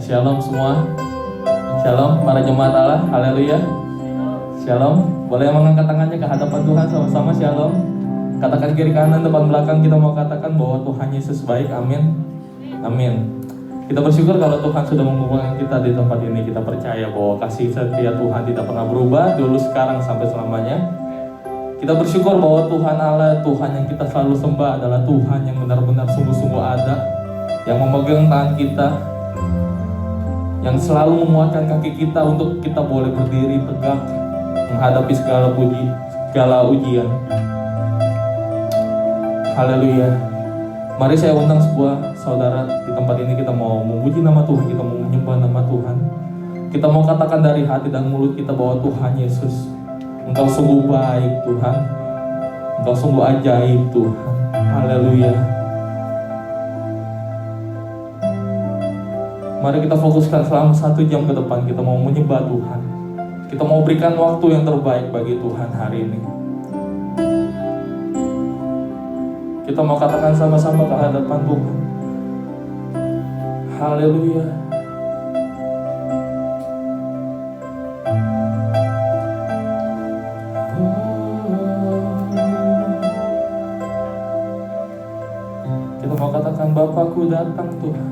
Shalom semua. Shalom para jemaat Allah. Haleluya. Shalom. Boleh mengangkat tangannya ke hadapan Tuhan sama-sama. Shalom. Katakan kiri kanan depan belakang, kita mau katakan bahwa Tuhan Yesus baik. Amin. Amin. Kita bersyukur kalau Tuhan sudah mengumpulkan kita di tempat ini. Kita percaya bahwa kasih setia Tuhan tidak pernah berubah, dulu, sekarang, sampai selamanya. Kita bersyukur bahwa Tuhan Allah, Tuhan yang kita selalu sembah adalah Tuhan yang benar-benar sungguh-sungguh ada, yang memegang tangan kita, yang selalu menguatkan kaki kita untuk kita boleh berdiri tegak menghadapi segala ujian. Haleluya. Mari saya undang sebuah saudara di tempat ini, kita mau memuji nama Tuhan, kita mau menyembah nama Tuhan. Kita mau katakan dari hati dan mulut kita bahwa Tuhan Yesus, Engkau sungguh baik Tuhan, Engkau sungguh ajaib Tuhan. Haleluya. Mari kita fokuskan selama 1 jam ke depan, kita mau menyembah Tuhan. Kita mau berikan waktu yang terbaik bagi Tuhan hari ini. Kita mau katakan sama-sama ke hadapan Tuhan. Haleluya. Kita mau katakan, Bapakku datang Tuhan.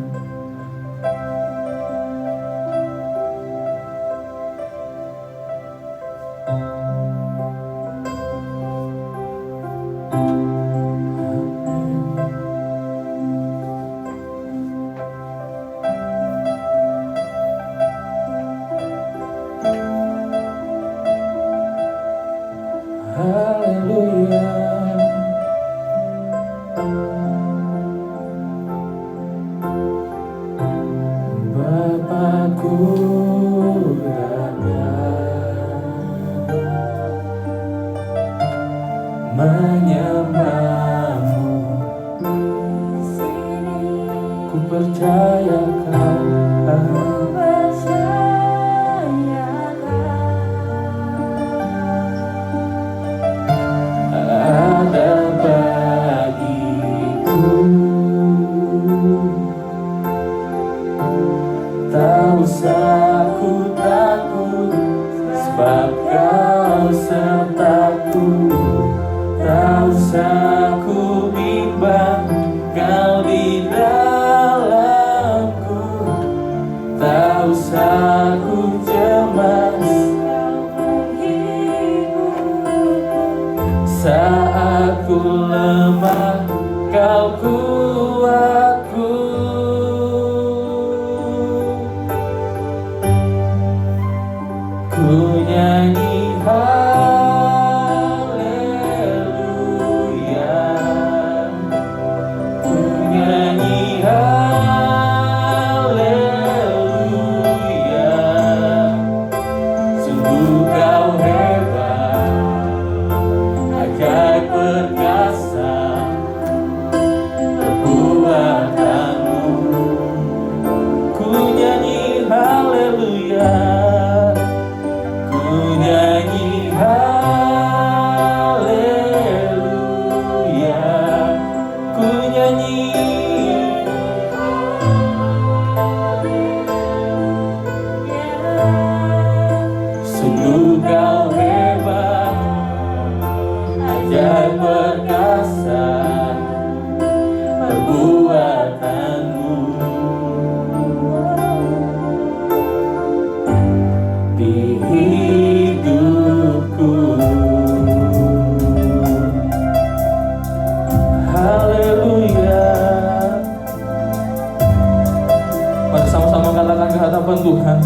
Tuhan,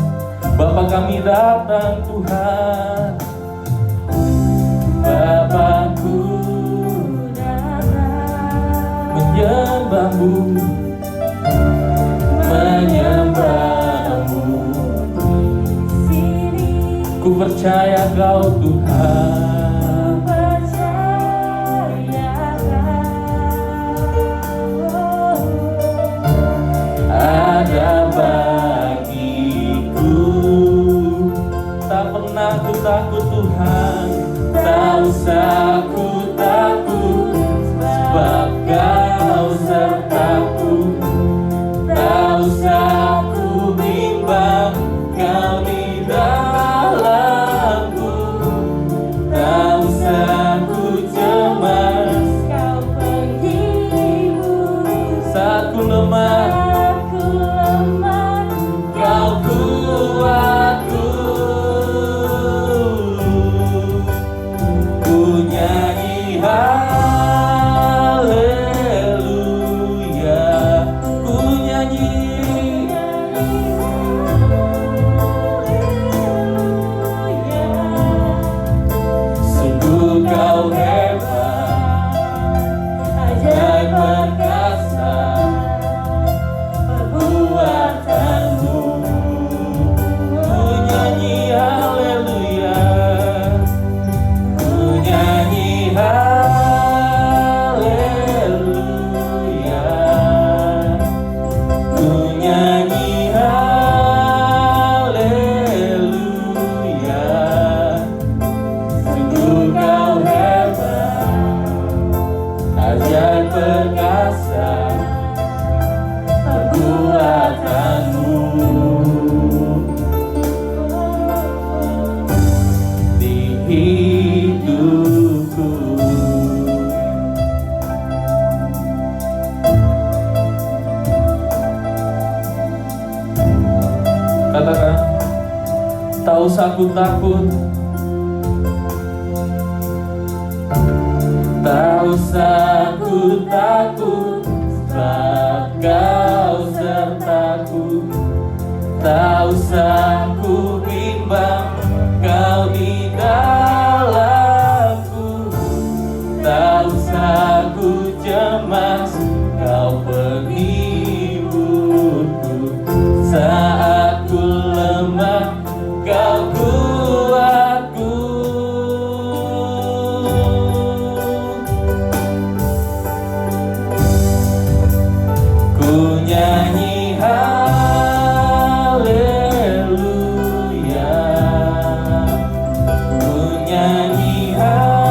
Bapa kami datang Tuhan, Bapakku datang menyembahmu, ku percaya Kau Tuhan, ada aku takut Tuhan, tak usah aku takut, sebab Kau sertaku, tak usah aku bingung. Katakan, tak usah aku takut, tak usah aku takut, sebab Kau sertaku. Tak usah ku bimbang, Kau di dalamku. Tak usah ku cemas, Kau penghiburku. Saat ku lemah, Kau kuatku. Ku nyanyi haleluya, ku nyanyi haleluya.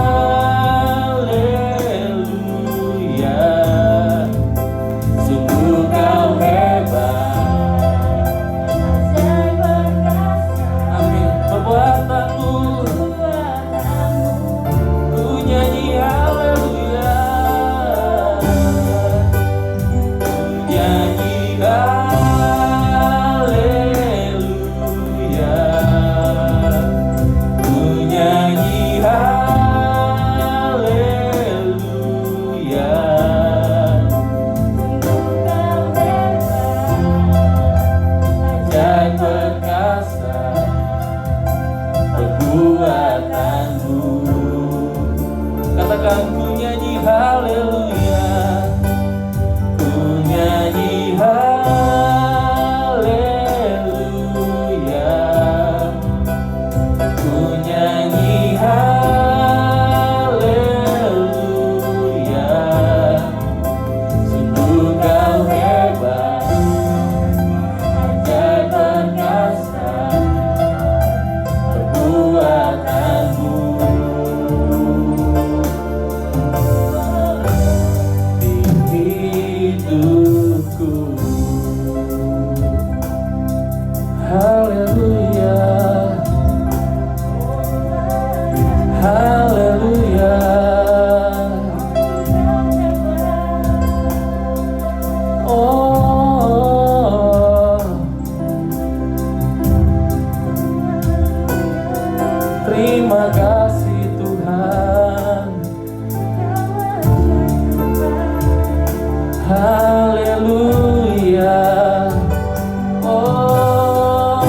Sungguh Kau hebat, amin. Perbuatanmu, ku nyanyi haleluya, nyanyi haleluya, ku nyanyi haleluya. Ajaib perkasa perbuatanmu. Katakan, ku nyanyi haleluya, ku nyanyi haleluya, ku nyanyi haleluya. Sungguh Kau hebat, ajaib perkasa perbuatanmu. Di hidupku, haleluya, haleluya. Oh, terima kasih Tuhan, haleluya. Oh,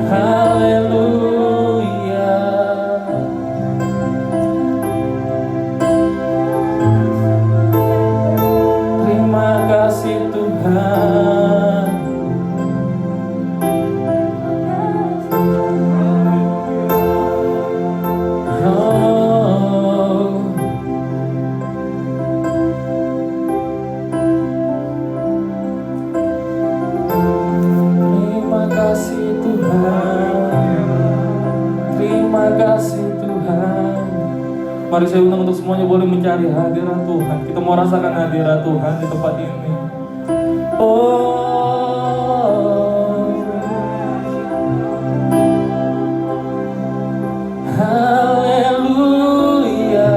haleluya. Terima kasih Tuhan. Oh, terima kasih Tuhan, terima kasih Tuhan. Mari saya undang untuk semuanya boleh mencari hadirat Tuhan. Kita mau rasakan hadirat Tuhan di tempat ini. Oh, haleluya,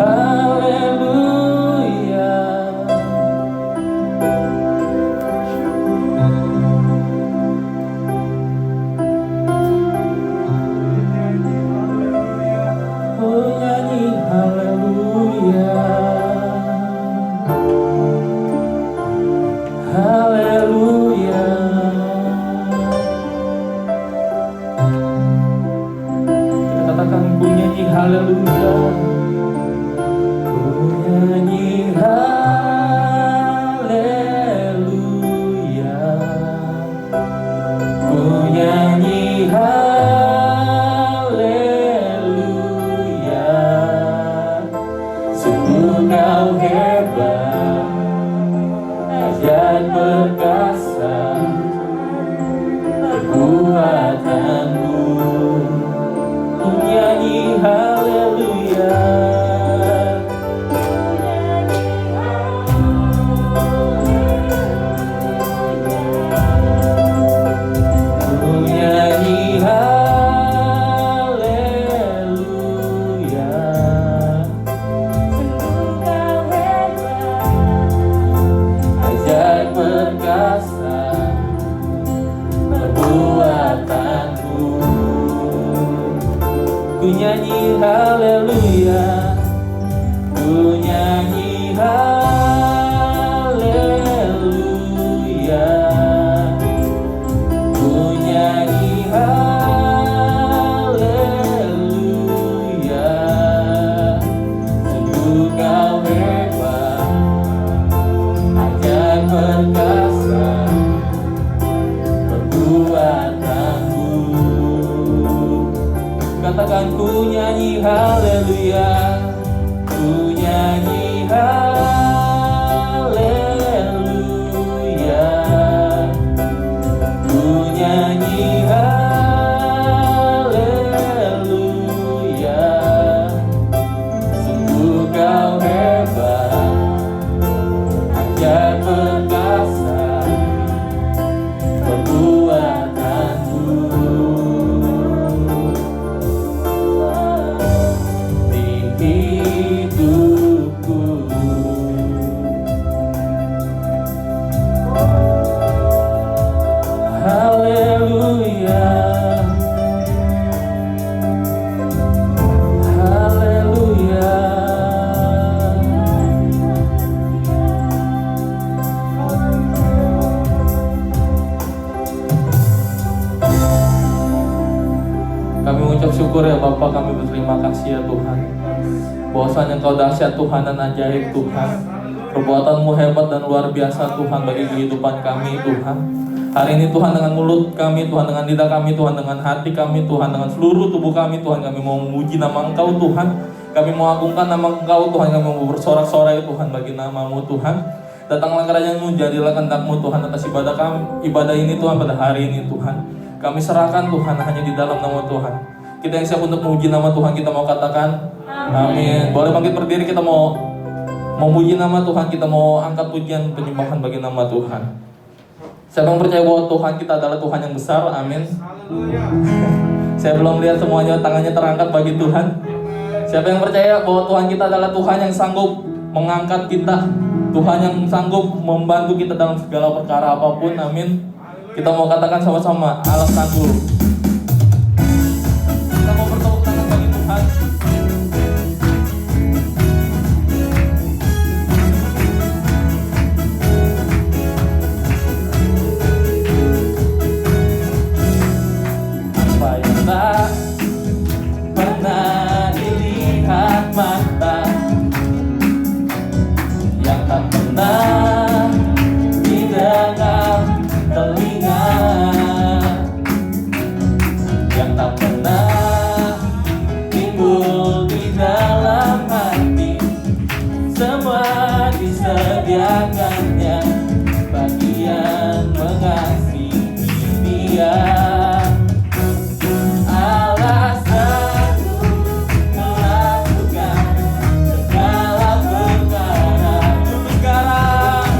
haleluya. Oh, nyanyi haleluya, haleluya. Kita katakan, ku nyanyi haleluya, ku nyanyi haleluya, ku nyanyi haleluya. Sungguh Kau hebat, ajaib perkasa perbuatanmu. Ku nyanyi haleluya, Ku nyanyi haleluya, ku nyanyi haleluya, ku nyanyi haleluya. Sungguh kau hebat, ajaib perkasa perbuatanmu. Katakan ku nyanyi haleluya, ku nyanyi haleluya, ku nyanyi haleluya. Sungguh kau hebat, ajaib perkasa perbuatanmu. Hidupku haleluya, haleluya. Kami mengucap syukur ya Bapa, kami berterima kasih ya Tuhan, bahwasanya Engkau dahsyat Tuhan dan ajaib Tuhan. Perbuatanmu hebat dan luar biasa Tuhan bagi kehidupan kami Tuhan. Hari ini Tuhan, dengan mulut kami Tuhan, dengan lidah kami Tuhan, dengan hati kami Tuhan, dengan seluruh tubuh kami Tuhan, kami mau memuji nama Engkau Tuhan. Kami mau agungkan nama Engkau Tuhan, kami mau bersorak-sorai Tuhan bagi nama-Mu Tuhan. Datanglah kerajaan-Mu, jadilah kehendak-Mu Tuhan atas ibadah kami, ibadah ini Tuhan pada hari ini Tuhan. Kami serahkan Tuhan hanya di dalam nama Tuhan. Kita yang siap untuk memuji nama Tuhan, kita mau katakan amin. Boleh bangkit berdiri, kita mau memuji nama Tuhan, kita mau angkat pujian penyembahan bagi nama Tuhan. Siapa yang percaya bahwa Tuhan kita adalah Tuhan yang besar? Amin. Saya belum lihat semuanya tangannya terangkat bagi Tuhan. Siapa yang percaya bahwa Tuhan kita adalah Tuhan yang sanggup mengangkat kita, Tuhan yang sanggup membantu kita dalam segala perkara apapun? Amin. Kita mau katakan sama-sama, Allah sanggup. Kita mau bertepuk tangan bagi Tuhan. Apa yang tak pernah dilihat mata, yang tak pernah didengar telinga, yang tak pernah timbul di dalam hati, semua disediakannya bagi yang mengasihi Dia. Allah sanggup melakukan segala perkara. Dulu sekarang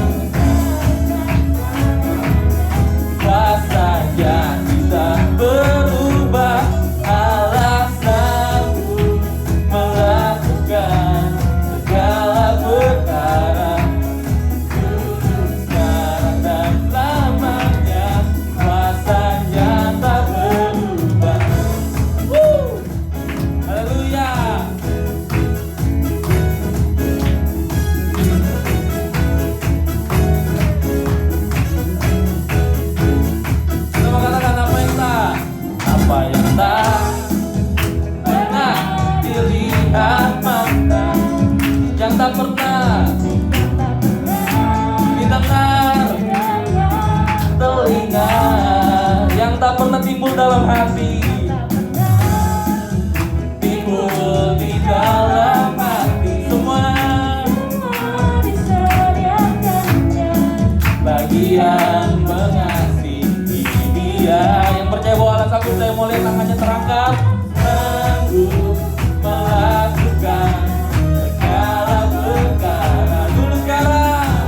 kuasanya tidak berubah. Allah sanggup melakukan segala perkara. Dulu, sekarang, dan selamanya kuasanya tak berubah. Haleluya. Kita mau katakan apa yang tak pernah dilihat mata, yang tak pernah didengar telinga, yang tak pernah timbul dalam hati, timbul di dalam hati, semua bagi yang mengasihi Dia. Yang percaya bahwa Allah sanggup, saya mau lihat tangannya terangkat. Sanggup melakukan segala perkara. Dulu sekarang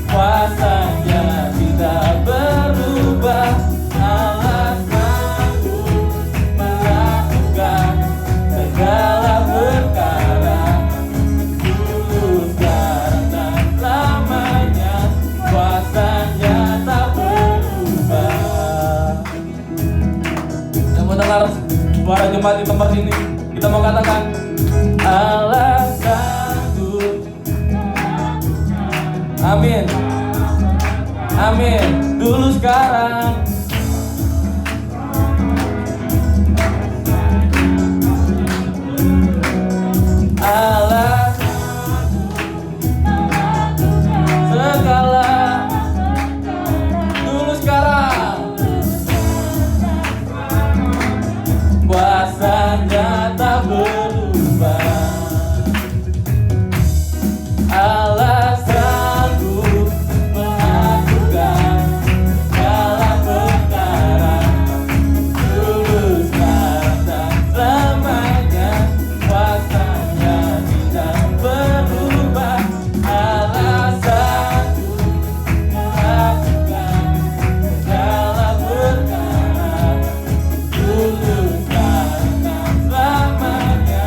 kuasanya tidak berubah. Allah sanggup melakukan segala perkara. Dulu, sekarang, dan selamanya kuasanya tak berubah. mendengar suara jemaat di tempat ini, kita mau katakan Allah sanggup. Amin. Amin. Dulu sekarang Allah segala. Dulu sekarang kuasanya tak berubah. Allah sanggup melakukan segala perkara. Dulu sekarang dan selamanya kuasanya tidak berubah. Allah sanggup melakukan segala perkara. Dulu sekarang dan selamanya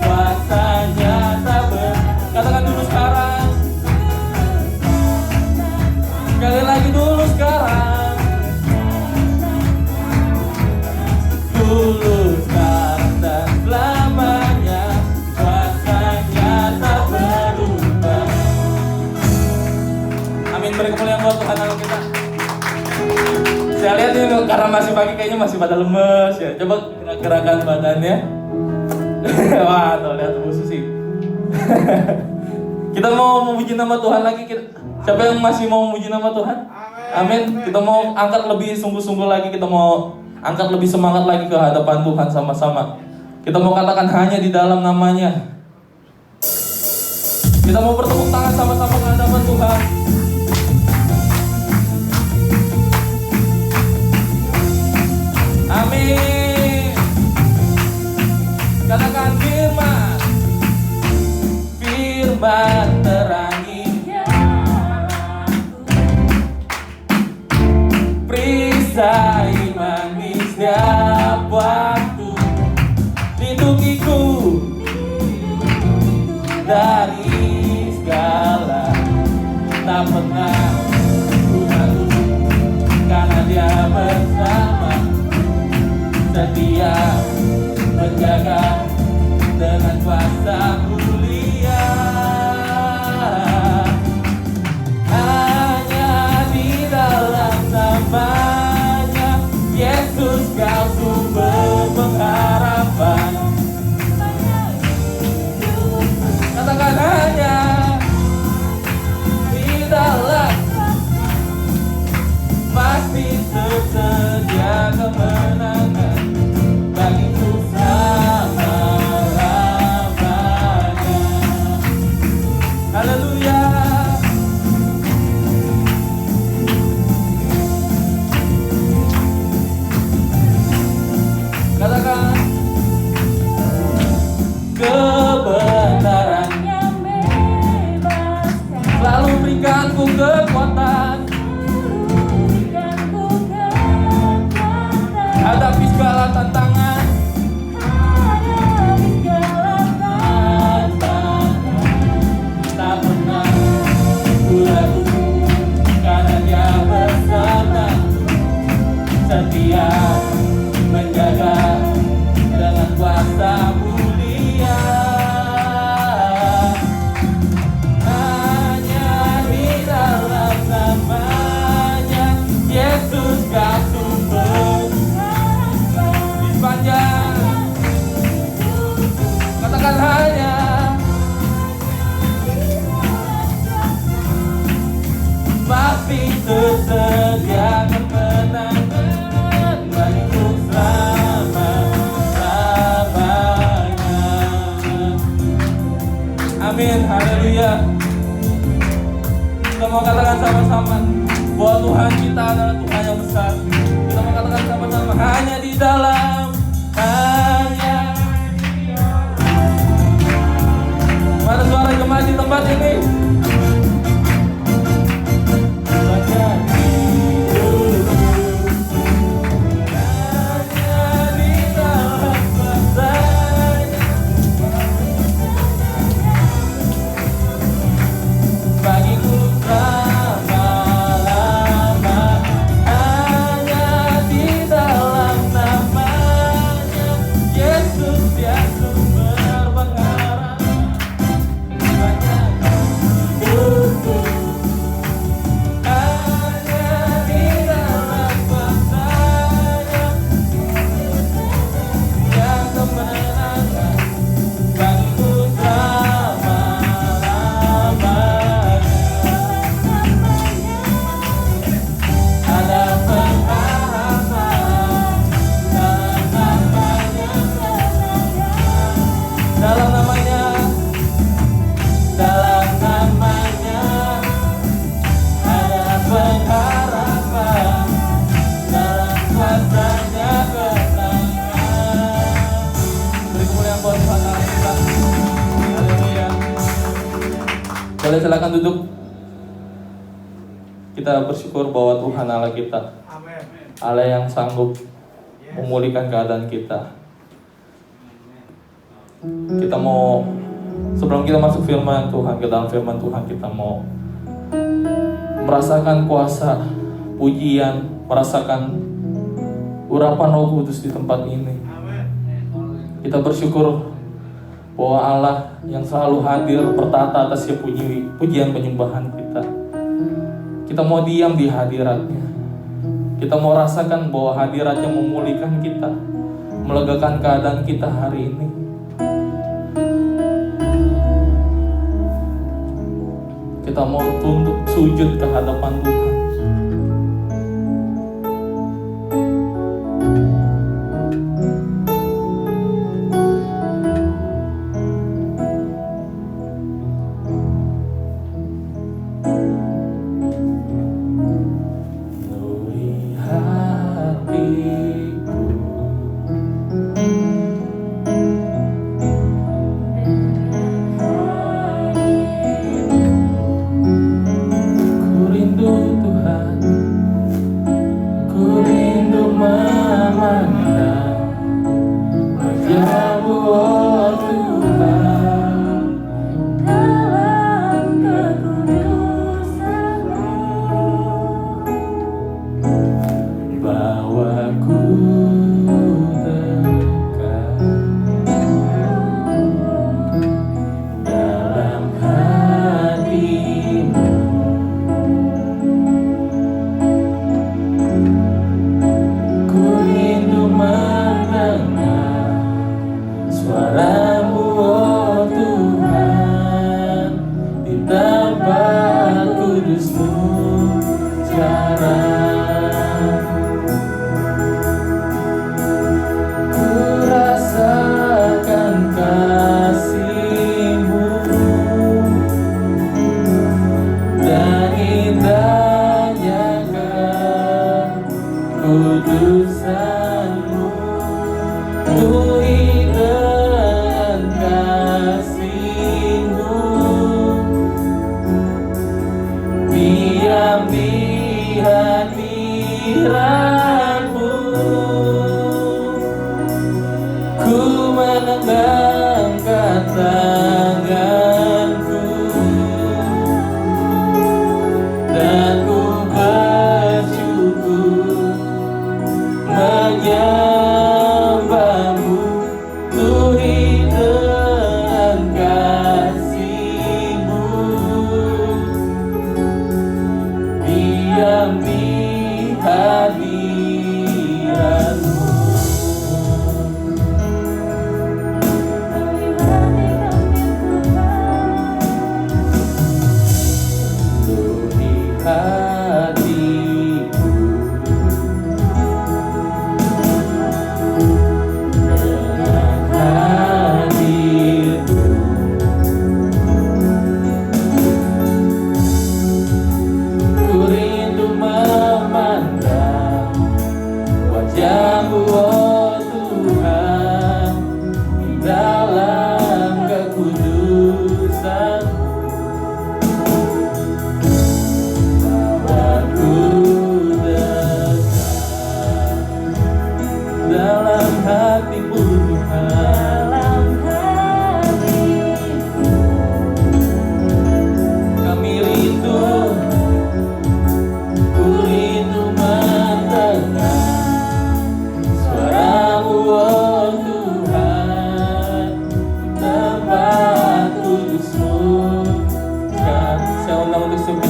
kuasanya tak berubah. Katakan dulu sekarang. Sekali lagi dulu sekarang. Dulu sekarang dan selamanya kuasanya tak berubah. Amin. Beri kemuliaan buat Tuhan Allah kita. Saya lihat ini karena masih pagi kayaknya masih pada lemes ya. Coba gerak-gerakan badannya. Wah, tuh lihat Bu Susi. Kita mau memuji nama Tuhan lagi. Siapa yang masih mau memuji nama Tuhan? Amin. Kita mau angkat lebih sungguh-sungguh lagi. Kita mau angkat lebih semangat lagi ke hadapan Tuhan sama-sama. Kita mau katakan hanya di dalam namanya. Kita mau bertepuk tangan sama-sama ke hadapan Tuhan. Amin. Katakan firman. Firman terangi perisai manis setiap waktu. Lindungiku dari segala, tak pernah ku ragu, karena Dia bersama, setia menjaga dengan kuasa mulia. Hanya di dalam namanya Yesus kau sumber pengharapan. Katakan hanya di dalam, pasti tersedia kemenangan bagiku selama-lamanya. Haleluya. Katakan kebenaran selalu berikanku kekuatan hadapi segala tantangan. Tak pernah ku ragu, karena Dia bersama, setia menjaga dengan kuasa mulia. Hanya di dalam namanya Yesus kau sumber di sepanjang. Katakan hanya pasti tersedia kemenangan bagiku selama-lamanya. Amin. Haleluya. Kita mau katakan sama-sama bahwa Tuhan kita adalah Tuhan yang besar. Kita mau katakan sama-sama hanya di dalam, hanya. Mana suara jemaat di tempat ini? Bagiku lama-lama hanya kuasanya kemenangan. Beri kemuliaan buat Tuhan Allah kita. Haleluya. Boleh silakan duduk. Kita bersyukur bahwa Tuhan Allah kita, Allah yang sanggup memulihkan keadaan kita. Kita mau, sebelum kita masuk firman Tuhan, ke dalam firman Tuhan, kita mau merasakan kuasa, pujian, merasakan urapan Roh Kudus di tempat ini. Kita bersyukur bahwa Allah yang selalu hadir bertata atas pujian penyembahan kita. Kita mau diam di hadiratnya. Kita mau rasakan bahwa hadiratnya memulihkan kita, melegakan keadaan kita hari ini. Kita mau tunduk sujud ke hadapan Tuhan.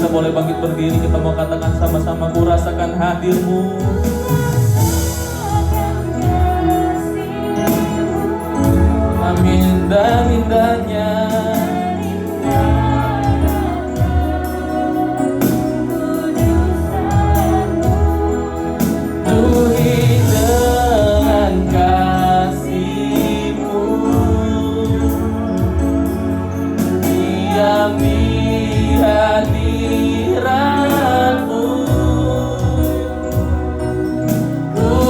Boleh bangkit berdiri, kita mau katakan sama-sama, ku rasakan hadir-Mu. Amin dan indahnya Tuhi dengan kasih-Mu, diam di hadirat-Mu, ku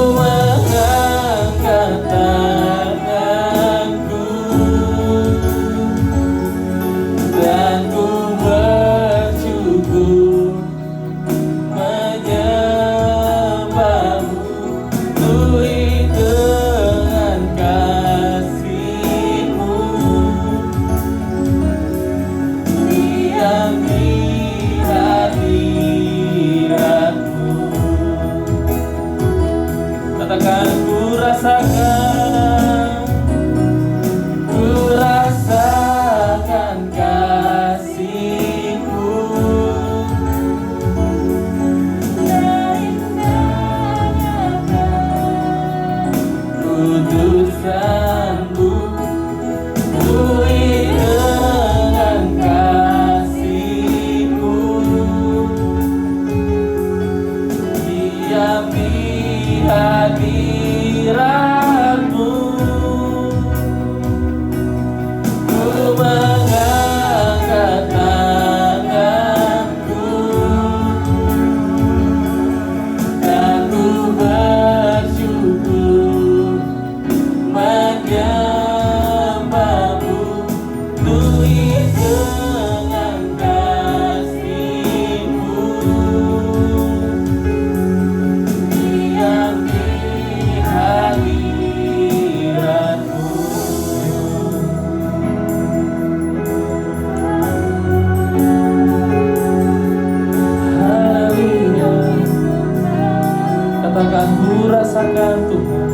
penuhi dengan kasih-Mu, diam di hadirat-Mu. Katakan ku rasakan kasih-Mu, kudusan-Mu, penuhi dengan kasih-Mu, diam di hadirat-Mu. Ku mengangkat tanganku dan ku bersyukur menyembah-Mu, penuhi dengan kasih-Mu, diam di hadirat-Mu. Haleluya. Katakan ku rasakan Tuhan.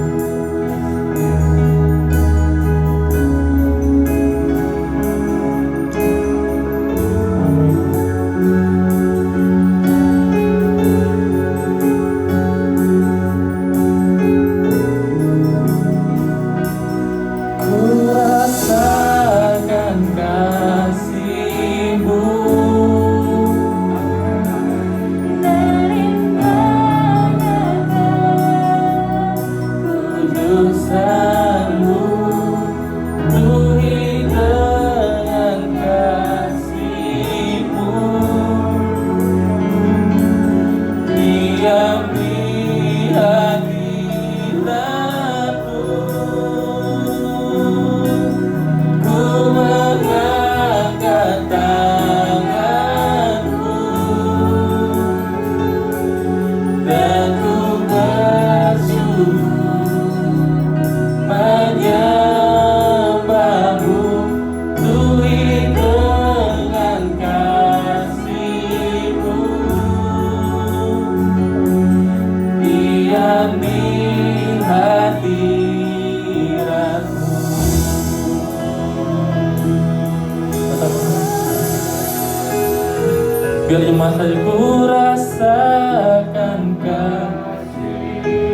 Ku rasakan kasih-Mu, kudusan-Mu, penuhi dengan kasih-Mu, diam di hadirat-Mu. Ku mengangkat tanganku dan ku bersyukur menyembah-Mu, penuhi dengan kasih-Mu, diam di hadirat-Mu. Biar jemaat saja ku rasakan kasih-Mu.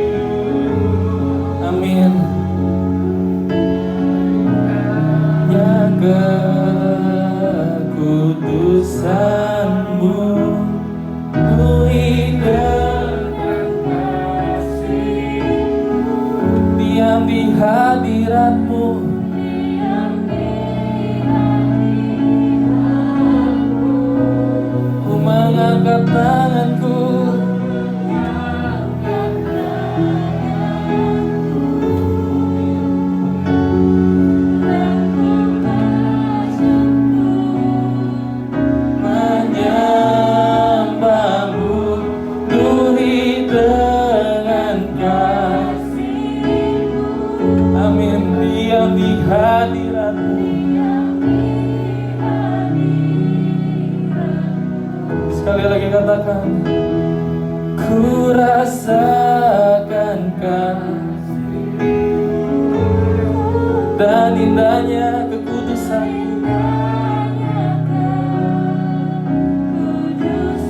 Amin. Ya kekudusan-Mu, penuhi dengan kasih-Mu, diam di hadirat-Mu. Ku mengangkat tanganku menyembah-Mu, penuhi dengan kasih-Mu. Amin. Diam di hadirat-Mu. Sekali lagi katakan, ku rasakan kasih dan indahnya kekudusan.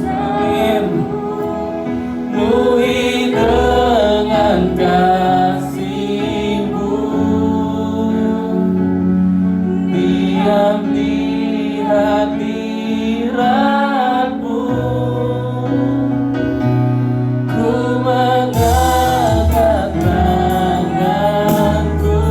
Amin. Penuhi dengan kasih-Mu, diam di hadirat-Mu. Ku mengangkat tanganku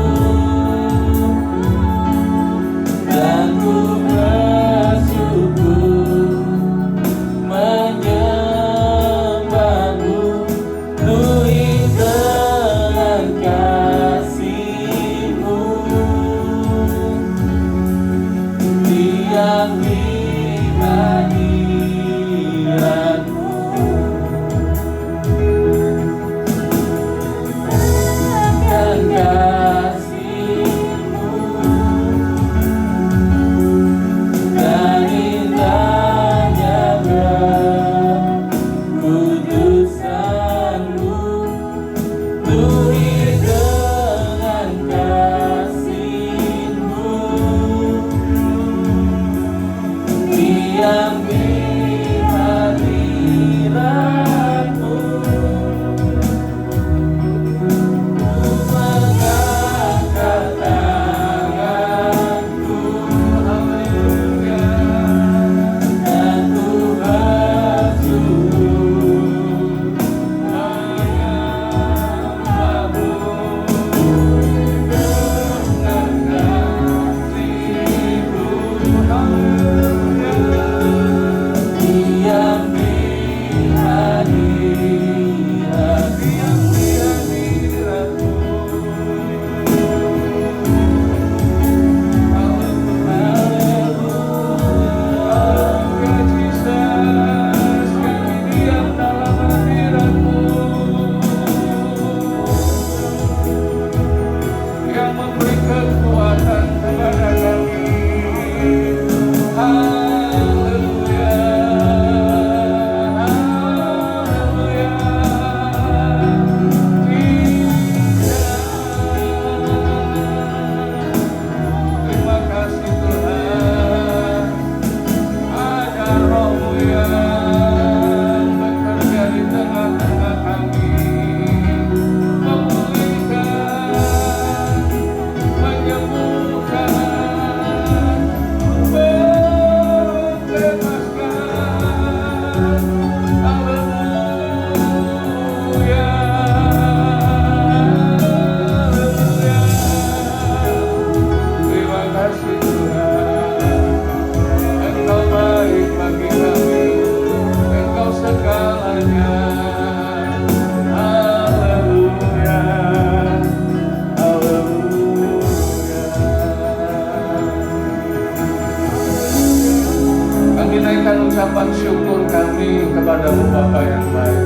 Bapa yang baik.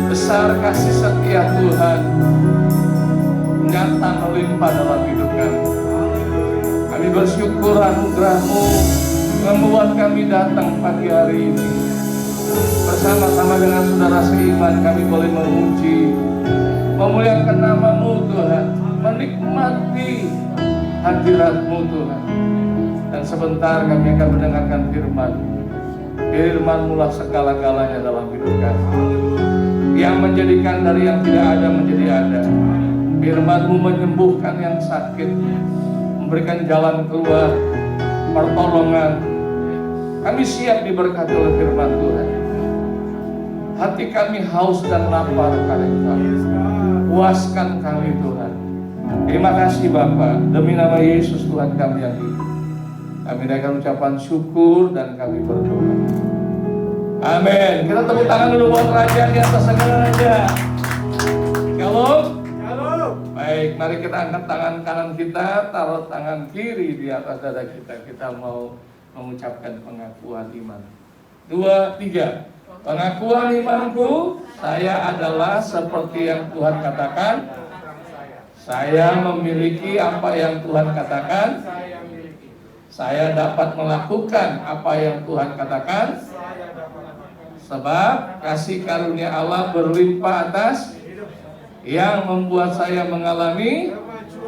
Besar kasih setia Tuhan, nyata melimpah dalam hidup kami. Kami bersyukur anugerah-Mu membuat kami datang pagi hari ini. Bersama-sama dengan saudara seiman kami boleh memuji, memuliakan nama-Mu Tuhan, menikmati hadirat-Mu Tuhan. Dan sebentar kami akan mendengarkan firman. Firman-Mu lah segala-galanya dalam hidup kami, yang menjadikan dari yang tidak ada menjadi ada. Firman-Mu menyembuhkan yang sakit, memberikan jalan keluar, pertolongan. Kami siap diberkati oleh firman Tuhan. Hati kami haus dan lapar karena Kami. Puaskan kami Tuhan. Terima kasih Bapa, demi nama Yesus Tuhan kami yang hidup. Kami naikkan ucapan syukur dan kami berdoa. Amin. Kita tepuk tangan dulu buat Raja di atas segala raja. Shalom. Baik, mari kita angkat tangan kanan kita, taruh tangan kiri di atas dada kita. Kita mau mengucapkan pengakuan iman. 2, 3. Pengakuan imanku, saya adalah seperti yang Tuhan katakan. Saya memiliki apa yang Tuhan katakan. Saya dapat melakukan apa yang Tuhan katakan. Sebab kasih karunia Allah berlimpah atas, yang membuat saya mengalami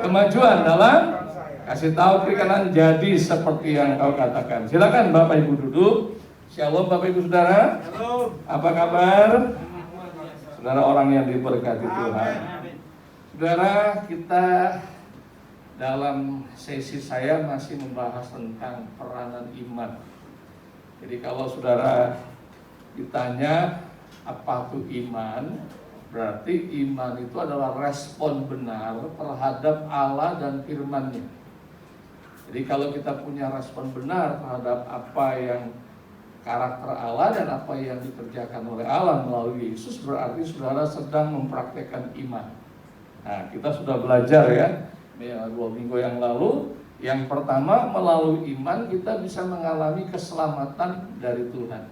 kemajuan dalam kasih tahu kiri kanan, jadi seperti yang kau katakan. Silakan Bapak Ibu duduk. Shalom Bapak Ibu Saudara. Apa kabar? Saudara orang yang diberkati Tuhan. Saudara, kita dalam sesi saya masih membahas tentang peranan iman. Jadi kalau saudara ditanya apa itu iman, berarti iman itu adalah respon benar terhadap Allah dan firman-Nya. Jadi kalau kita punya respon benar terhadap apa yang karakter Allah dan apa yang dikerjakan oleh Allah melalui Yesus, berarti saudara sedang mempraktekkan iman. Nah, kita sudah belajar ya 2 minggu yang lalu. Yang pertama, melalui iman kita bisa mengalami keselamatan dari Tuhan.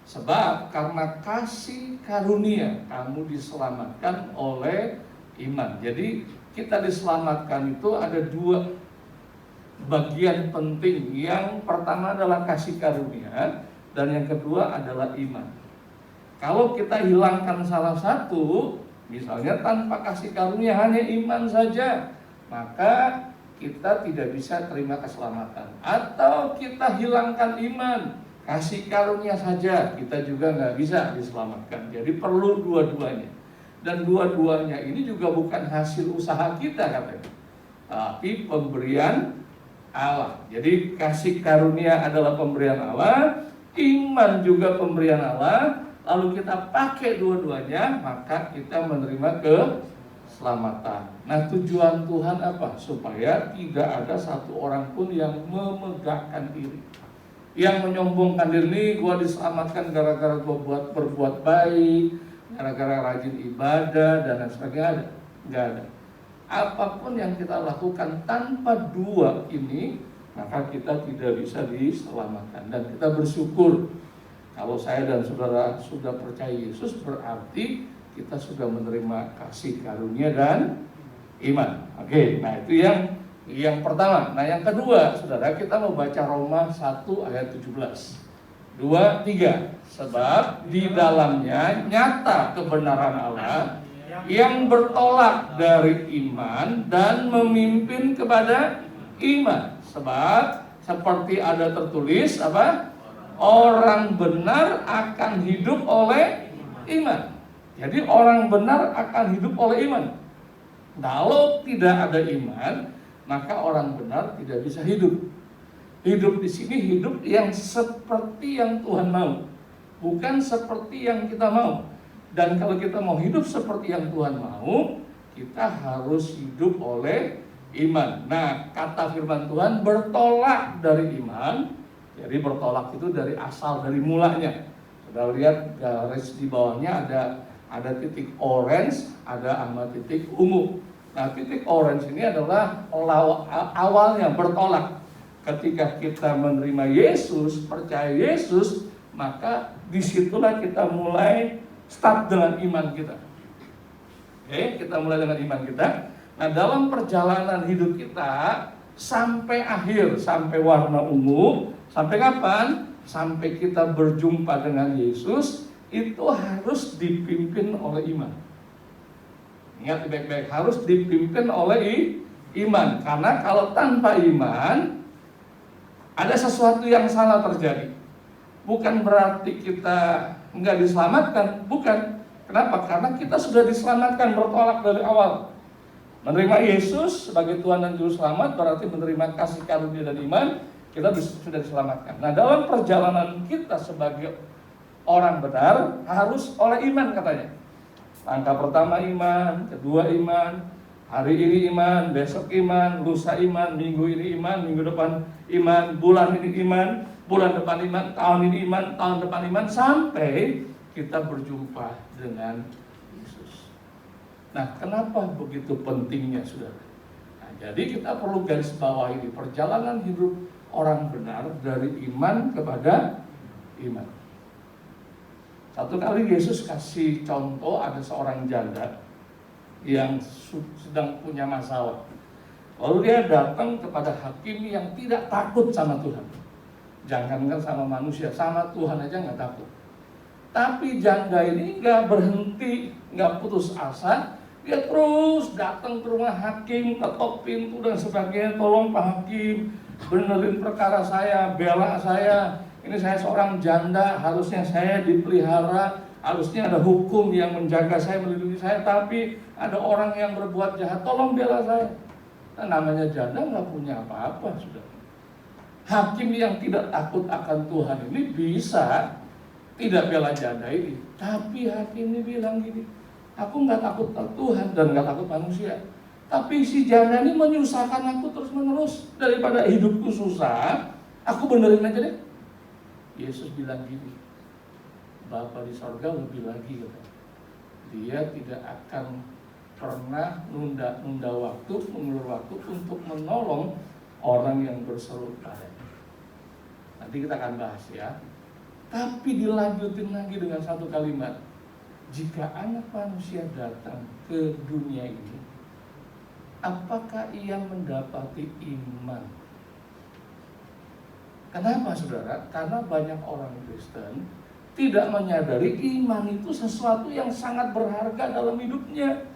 Sebab karena kasih karunia kamu diselamatkan oleh iman. Jadi kita diselamatkan itu ada 2 bagian penting. Yang pertama adalah kasih karunia, dan yang kedua adalah iman. Kalau kita hilangkan salah satu, misalnya tanpa kasih karunia hanya iman saja, maka kita tidak bisa terima keselamatan. Atau kita hilangkan iman, kasih karunia saja, kita juga nggak bisa diselamatkan. Jadi perlu dua-duanya. Dan dua-duanya ini juga bukan hasil usaha kita katanya, tapi pemberian Allah. Jadi kasih karunia adalah pemberian Allah, iman juga pemberian Allah. Lalu kita pakai dua-duanya, maka kita menerima keselamatan. Nah, tujuan Tuhan apa? Supaya tidak ada satu orang pun yang memegahkan diri, yang menyombongkan diri. Gua diselamatkan gara-gara gua berbuat baik, gara-gara rajin ibadah dan lain sebagainya. Nggak ada. Apapun yang kita lakukan tanpa dua ini, maka kita tidak bisa diselamatkan. Dan kita bersyukur kalau saya dan saudara sudah percaya Yesus, berarti kita sudah menerima kasih karunia dan iman. Oke, nah itu yang pertama. Nah yang kedua, saudara, kita mau baca Roma 1 ayat 17. 2, 3. Sebab di dalamnya nyata kebenaran Allah yang bertolak dari iman dan memimpin kepada iman. Sebab seperti ada tertulis apa? Orang benar akan hidup oleh iman. Jadi orang benar akan hidup oleh iman. Kalau tidak ada iman, maka orang benar tidak bisa hidup. Hidup di sini hidup yang seperti yang Tuhan mau, bukan seperti yang kita mau. Dan kalau kita mau hidup seperti yang Tuhan mau, kita harus hidup oleh iman. Nah, kata firman Tuhan bertolak dari iman. Jadi bertolak itu dari asal, dari mulanya. Sudah lihat garis di bawahnya ada titik orange, ada sama titik ungu. Nah, titik orange ini adalah awalnya bertolak. Ketika kita menerima Yesus, percaya Yesus, maka disitulah kita mulai start dengan iman kita. Oke, kita mulai dengan iman kita. Nah, dalam perjalanan hidup kita sampai akhir, sampai warna ungu, sampai kapan? Sampai kita berjumpa dengan Yesus, itu harus dipimpin oleh iman. Ingat baik-baik, harus dipimpin oleh iman. Karena kalau tanpa iman, ada sesuatu yang salah terjadi. Bukan berarti kita nggak diselamatkan, bukan. Kenapa? Karena kita sudah diselamatkan, bertolak dari awal. Menerima Yesus sebagai Tuhan dan Juru Selamat berarti menerima kasih karunia dan iman, kita sudah diselamatkan. Nah, dalam perjalanan kita sebagai orang benar harus oleh iman katanya. Langkah pertama iman, kedua iman, hari ini iman, besok iman, lusa iman, minggu ini iman, minggu depan iman, bulan ini iman, bulan depan iman, tahun ini iman, tahun depan iman, sampai kita berjumpa dengan Yesus. Nah, kenapa begitu pentingnya, saudara? Nah, jadi kita perlu garis bawahi ini perjalanan hidup orang benar dari iman kepada iman. Satu kali Yesus kasih contoh, ada seorang janda yang sedang punya masalah. Lalu dia datang kepada hakim yang tidak takut sama Tuhan. Jangankan sama manusia, sama Tuhan aja nggak takut. Tapi janda ini nggak berhenti, nggak putus asa. Dia terus datang ke rumah hakim, ketok pintu dan sebagainya. Tolong Pak Hakim, benerin perkara saya, bela saya. Ini saya seorang janda, harusnya saya dipelihara, harusnya ada hukum yang menjaga saya, melindungi saya. Tapi ada orang yang berbuat jahat, tolong bela saya. Nah, namanya janda nggak punya apa-apa, sudah. Hakim yang tidak takut akan Tuhan ini bisa tidak bela janda ini. Tapi hakim ini bilang gini, aku nggak takut Tuhan dan nggak takut manusia. Tapi si janda ini menyusahkan aku terus menerus. Daripada hidupku susah, aku benerin aja deh. Yesus bilang gini, Bapa di sorga lebih lagi, kata. Dia tidak akan pernah nunda waktu, mengulur waktu untuk menolong orang yang berseru padanya. Nanti kita akan bahas ya. Tapi dilanjutin lagi dengan satu kalimat. Jika anak manusia datang ke dunia ini, apakah ia mendapati iman? Kenapa, saudara? Karena banyak orang Kristen tidak menyadari iman itu sesuatu yang sangat berharga dalam hidupnya.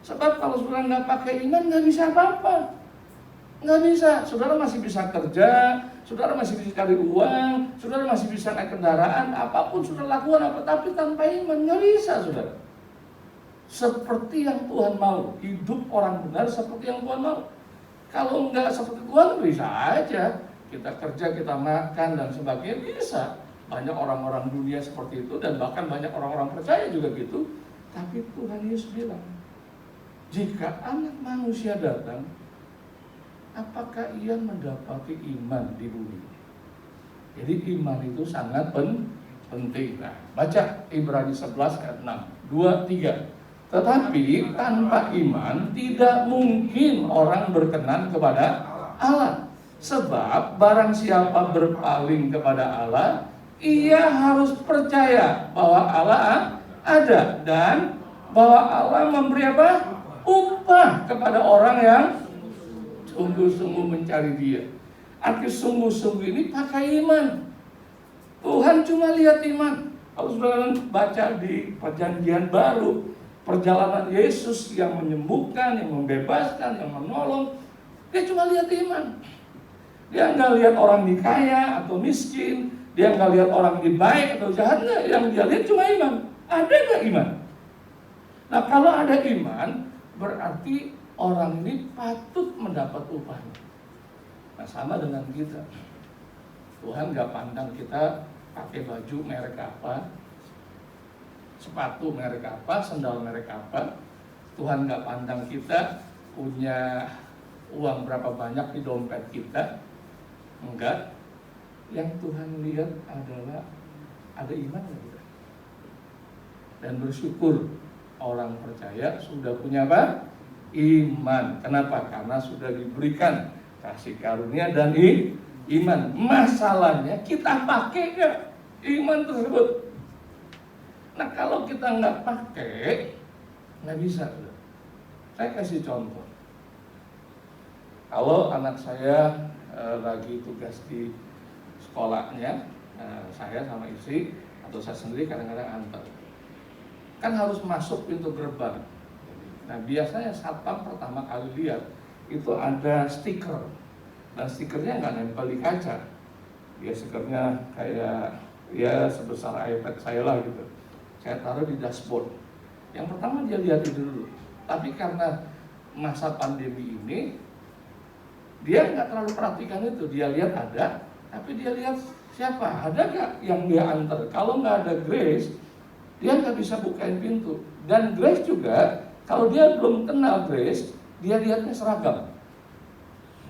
Sebab kalau saudara nggak pakai iman, nggak bisa apa-apa. Nggak bisa. Saudara masih bisa kerja, saudara masih bisa cari uang, saudara masih bisa naik kendaraan, apapun saudara lakukan apa, tapi tanpa iman nggak bisa, saudara. Seperti yang Tuhan mau, hidup orang benar seperti yang Tuhan mau. Kalau nggak seperti Tuhan, bisa aja kita kerja, kita makan dan sebagainya, bisa. Banyak orang-orang dunia seperti itu dan bahkan banyak orang-orang percaya juga gitu. Tapi Tuhan Yesus bilang, jika anak manusia datang, apakah ia mendapati iman di bumi? Jadi iman itu sangat penting. Nah, baca Ibrani 11 ayat 6, 2, 3. Tetapi tanpa iman tidak mungkin orang berkenan kepada Allah. Sebab barang siapa berpaling kepada Allah, ia harus percaya bahwa Allah ada dan bahwa Allah memberi apa? Upah kepada orang yang sungguh-sungguh mencari Dia. Arti sungguh-sungguh ini pakai iman. Tuhan cuma lihat iman. Kalau saudara baca di Perjanjian Baru, perjalanan Yesus yang menyembuhkan, yang membebaskan, yang menolong, dia cuma lihat iman. Dia nggak lihat orang ini kaya atau miskin, dia nggak lihat orang ini baik atau jahat, nggak. Yang dia lihat cuma iman. Ada nggak iman? Nah, kalau ada iman, berarti orang ini patut mendapat upahnya. Nah, sama dengan kita. Tuhan nggak pandang kita pakai baju merek apa, sepatu merek apa, sendal merek apa. Tuhan nggak pandang kita punya uang berapa banyak di dompet kita. Enggak. Yang Tuhan lihat adalah ada iman kita. Dan bersyukur orang percaya sudah punya apa? Iman. Kenapa? Karena sudah diberikan kasih karunia dan iman. Masalahnya kita pakai nggak? iman tersebut. Nah kalau kita nggak pakai, nggak bisa. Saya kasih contoh. Kalau anak saya lagi tugas di sekolahnya, saya sama istri atau saya sendiri kadang-kadang antar, kan harus masuk pintu gerbang. Nah biasanya satpam pertama kali lihat itu ada stiker, dan stikernya nggak nempel di kaca, dia stikernya kayak ya sebesar iPad saya lah gitu. Saya taruh di dashboard. Yang pertama dia lihat itu dulu. Tapi karena masa pandemi ini, dia nggak terlalu perhatikan itu. Dia lihat ada, tapi dia lihat siapa, ada nggak yang dia antar. Kalau nggak ada Grace, dia nggak bisa bukain pintu. Dan Grace juga, kalau dia belum kenal Grace, dia lihatnya seragam.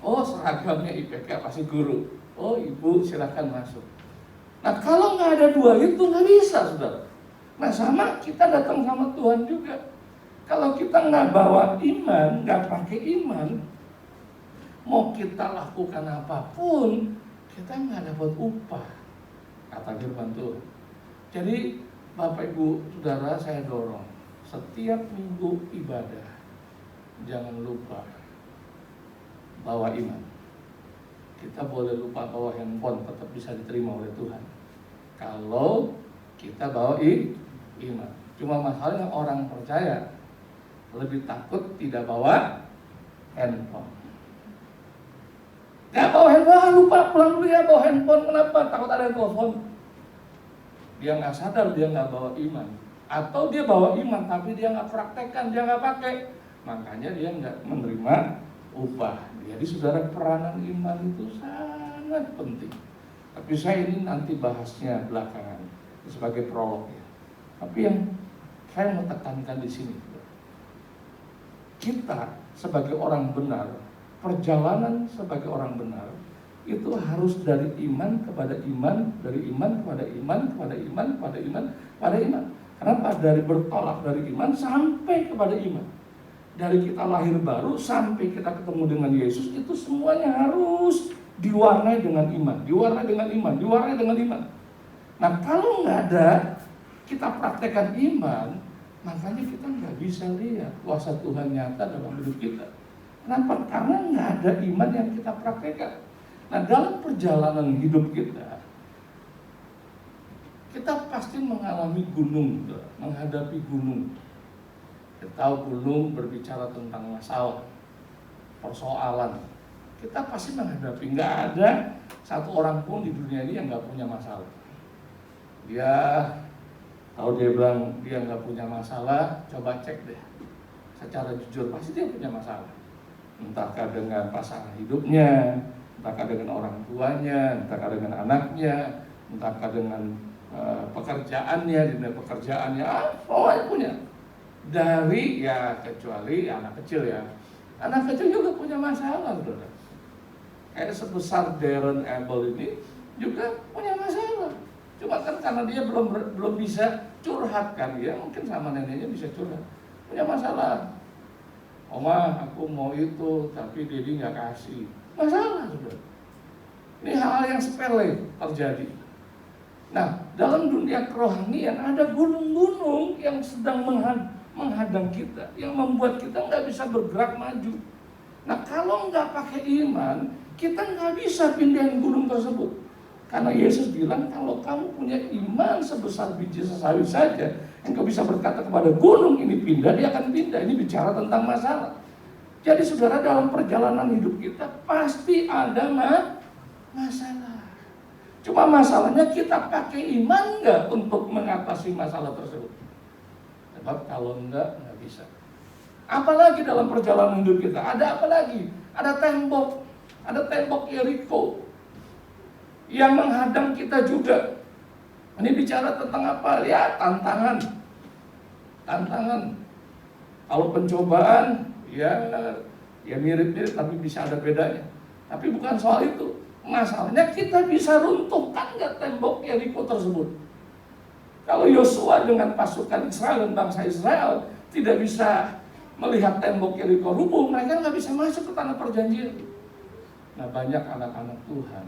Oh seragamnya IPK pasti guru. Oh ibu silakan masuk. Nah kalau nggak ada dua itu nggak bisa, saudara. Nah sama kita datang sama Tuhan juga. Kalau kita nggak bawa iman, nggak pakai iman, mau kita lakukan apapun, kita nggak dapat upah, kata firman Tuhan. Jadi Bapak Ibu Saudara, saya dorong setiap minggu ibadah jangan lupa bawa iman. Kita boleh lupa bawa handphone, tetap bisa diterima oleh Tuhan kalau kita bawa iman. Cuma masalahnya orang percaya lebih takut tidak bawa handphone. Gak bawa handphone, lupa pulang dulu ya bawa handphone. Kenapa? Takut ada yang telepon. Dia nggak sadar dia nggak bawa iman. Atau dia bawa iman tapi dia nggak praktekkan, dia nggak pakai. Makanya dia nggak menerima upah. Jadi saudara, peranan iman itu sangat penting. Tapi saya ini nanti bahasnya belakangan sebagai prolog ya. Tapi yang saya mau tekankan di sini, kita sebagai orang benar, perjalanan sebagai orang benar itu harus dari iman kepada iman, dari iman kepada iman, kepada iman, kepada iman, kepada iman. Kenapa? Dari bertolak dari iman sampai kepada iman. Dari kita lahir baru sampai kita ketemu dengan Yesus, itu semuanya harus diwarnai dengan iman, diwarnai dengan iman, diwarnai dengan iman. Nah kalau nggak ada kita praktekkan iman, makanya kita nggak bisa lihat kuasa Tuhan nyata dalam hidup kita. Kenapa? Karena nggak ada iman yang kita praktekkan. Nah dalam perjalanan hidup kita pasti mengalami gunung, menghadapi gunung. Kita tahu gunung berbicara tentang masalah, persoalan. Kita pasti menghadapi, nggak ada satu orang pun di dunia ini yang nggak punya masalah. Kalau dia bilang dia nggak punya masalah, coba cek deh. Secara jujur pasti dia punya masalah. Entahkah dengan pasangan hidupnya, entahkah dengan orang tuanya, entahkah dengan anaknya, entahkah dengan pekerjaannya, di dunia pekerjaannya, pokoknya punya. Dari ya kecuali anak kecil ya. Anak kecil juga punya masalah, saudara. Kayak sebesar Darren Abel ini juga punya masalah. Cuma kan karena dia belum bisa curhat kan, dia mungkin sama neneknya bisa curhat. Punya masalah. Oma, aku mau itu, tapi Dedi nggak kasih. Masalah, saudara. Ini hal yang sepele terjadi. Nah, dalam dunia kerohanian ada gunung-gunung yang sedang menghadang kita, yang membuat kita nggak bisa bergerak maju. Nah, kalau nggak pakai iman, kita nggak bisa pindahin gunung tersebut. Karena Yesus bilang, kalau kamu punya iman sebesar biji sesawi saja, engkau bisa berkata kepada gunung ini pindah, dia akan pindah. Ini bicara tentang masalah. Jadi saudara, dalam perjalanan hidup kita pasti ada masalah. Cuma masalahnya kita pakai iman nggak untuk mengatasi masalah tersebut. Sebab kalau nggak bisa. Apalagi dalam perjalanan hidup kita, ada apa lagi? Ada tembok Yeriko yang menghadang kita juga. Ini bicara tentang apa? Ya tantangan. Kalau pencobaan, ya mirip-mirip tapi bisa ada bedanya. Tapi bukan soal itu. Masalahnya kita bisa runtuhkan nggak tembok Yeriko tersebut? Kalau Yosua dengan pasukan Israel dan bangsa Israel tidak bisa melihat tembok Yeriko rubuh, mereka nggak bisa masuk ke tanah perjanjian. Nah banyak anak-anak Tuhan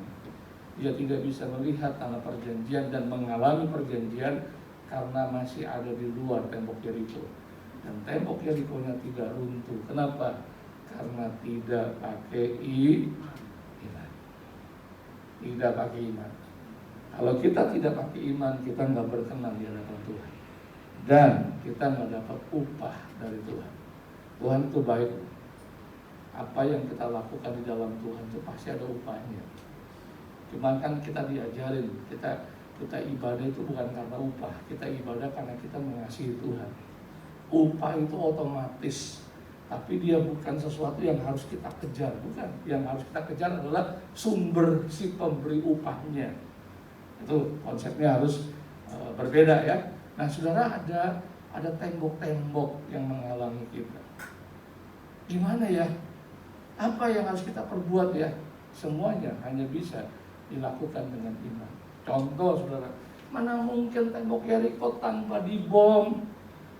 Dia tidak bisa melihat tanah perjanjian dan mengalami perjanjian karena masih ada di luar tembok Yeriko. Dan tembok Yeriko-nya tidak runtuh. Kenapa? Karena tidak pakai iman. Tidak pakai iman. Kalau kita tidak pakai iman, kita nggak berkenan di hadapan Tuhan. Dan kita nggak dapat upah dari Tuhan. Tuhan itu baik. Apa yang kita lakukan di dalam Tuhan itu pasti ada upahnya. Cuman kan kita diajarin, kita ibadah itu bukan karena upah, kita ibadah karena kita mengasihi Tuhan. Upah itu otomatis, tapi dia bukan sesuatu yang harus kita kejar, bukan. Yang harus kita kejar adalah sumber si pemberi upahnya. Itu konsepnya harus berbeda ya. Nah, saudara, ada tembok-tembok yang menghalangi kita. Gimana ya? Apa yang harus kita perbuat ya? Semuanya hanya bisa dilakukan dengan iman. Contoh, saudara, mana mungkin tembok Yeriko tanpa dibom,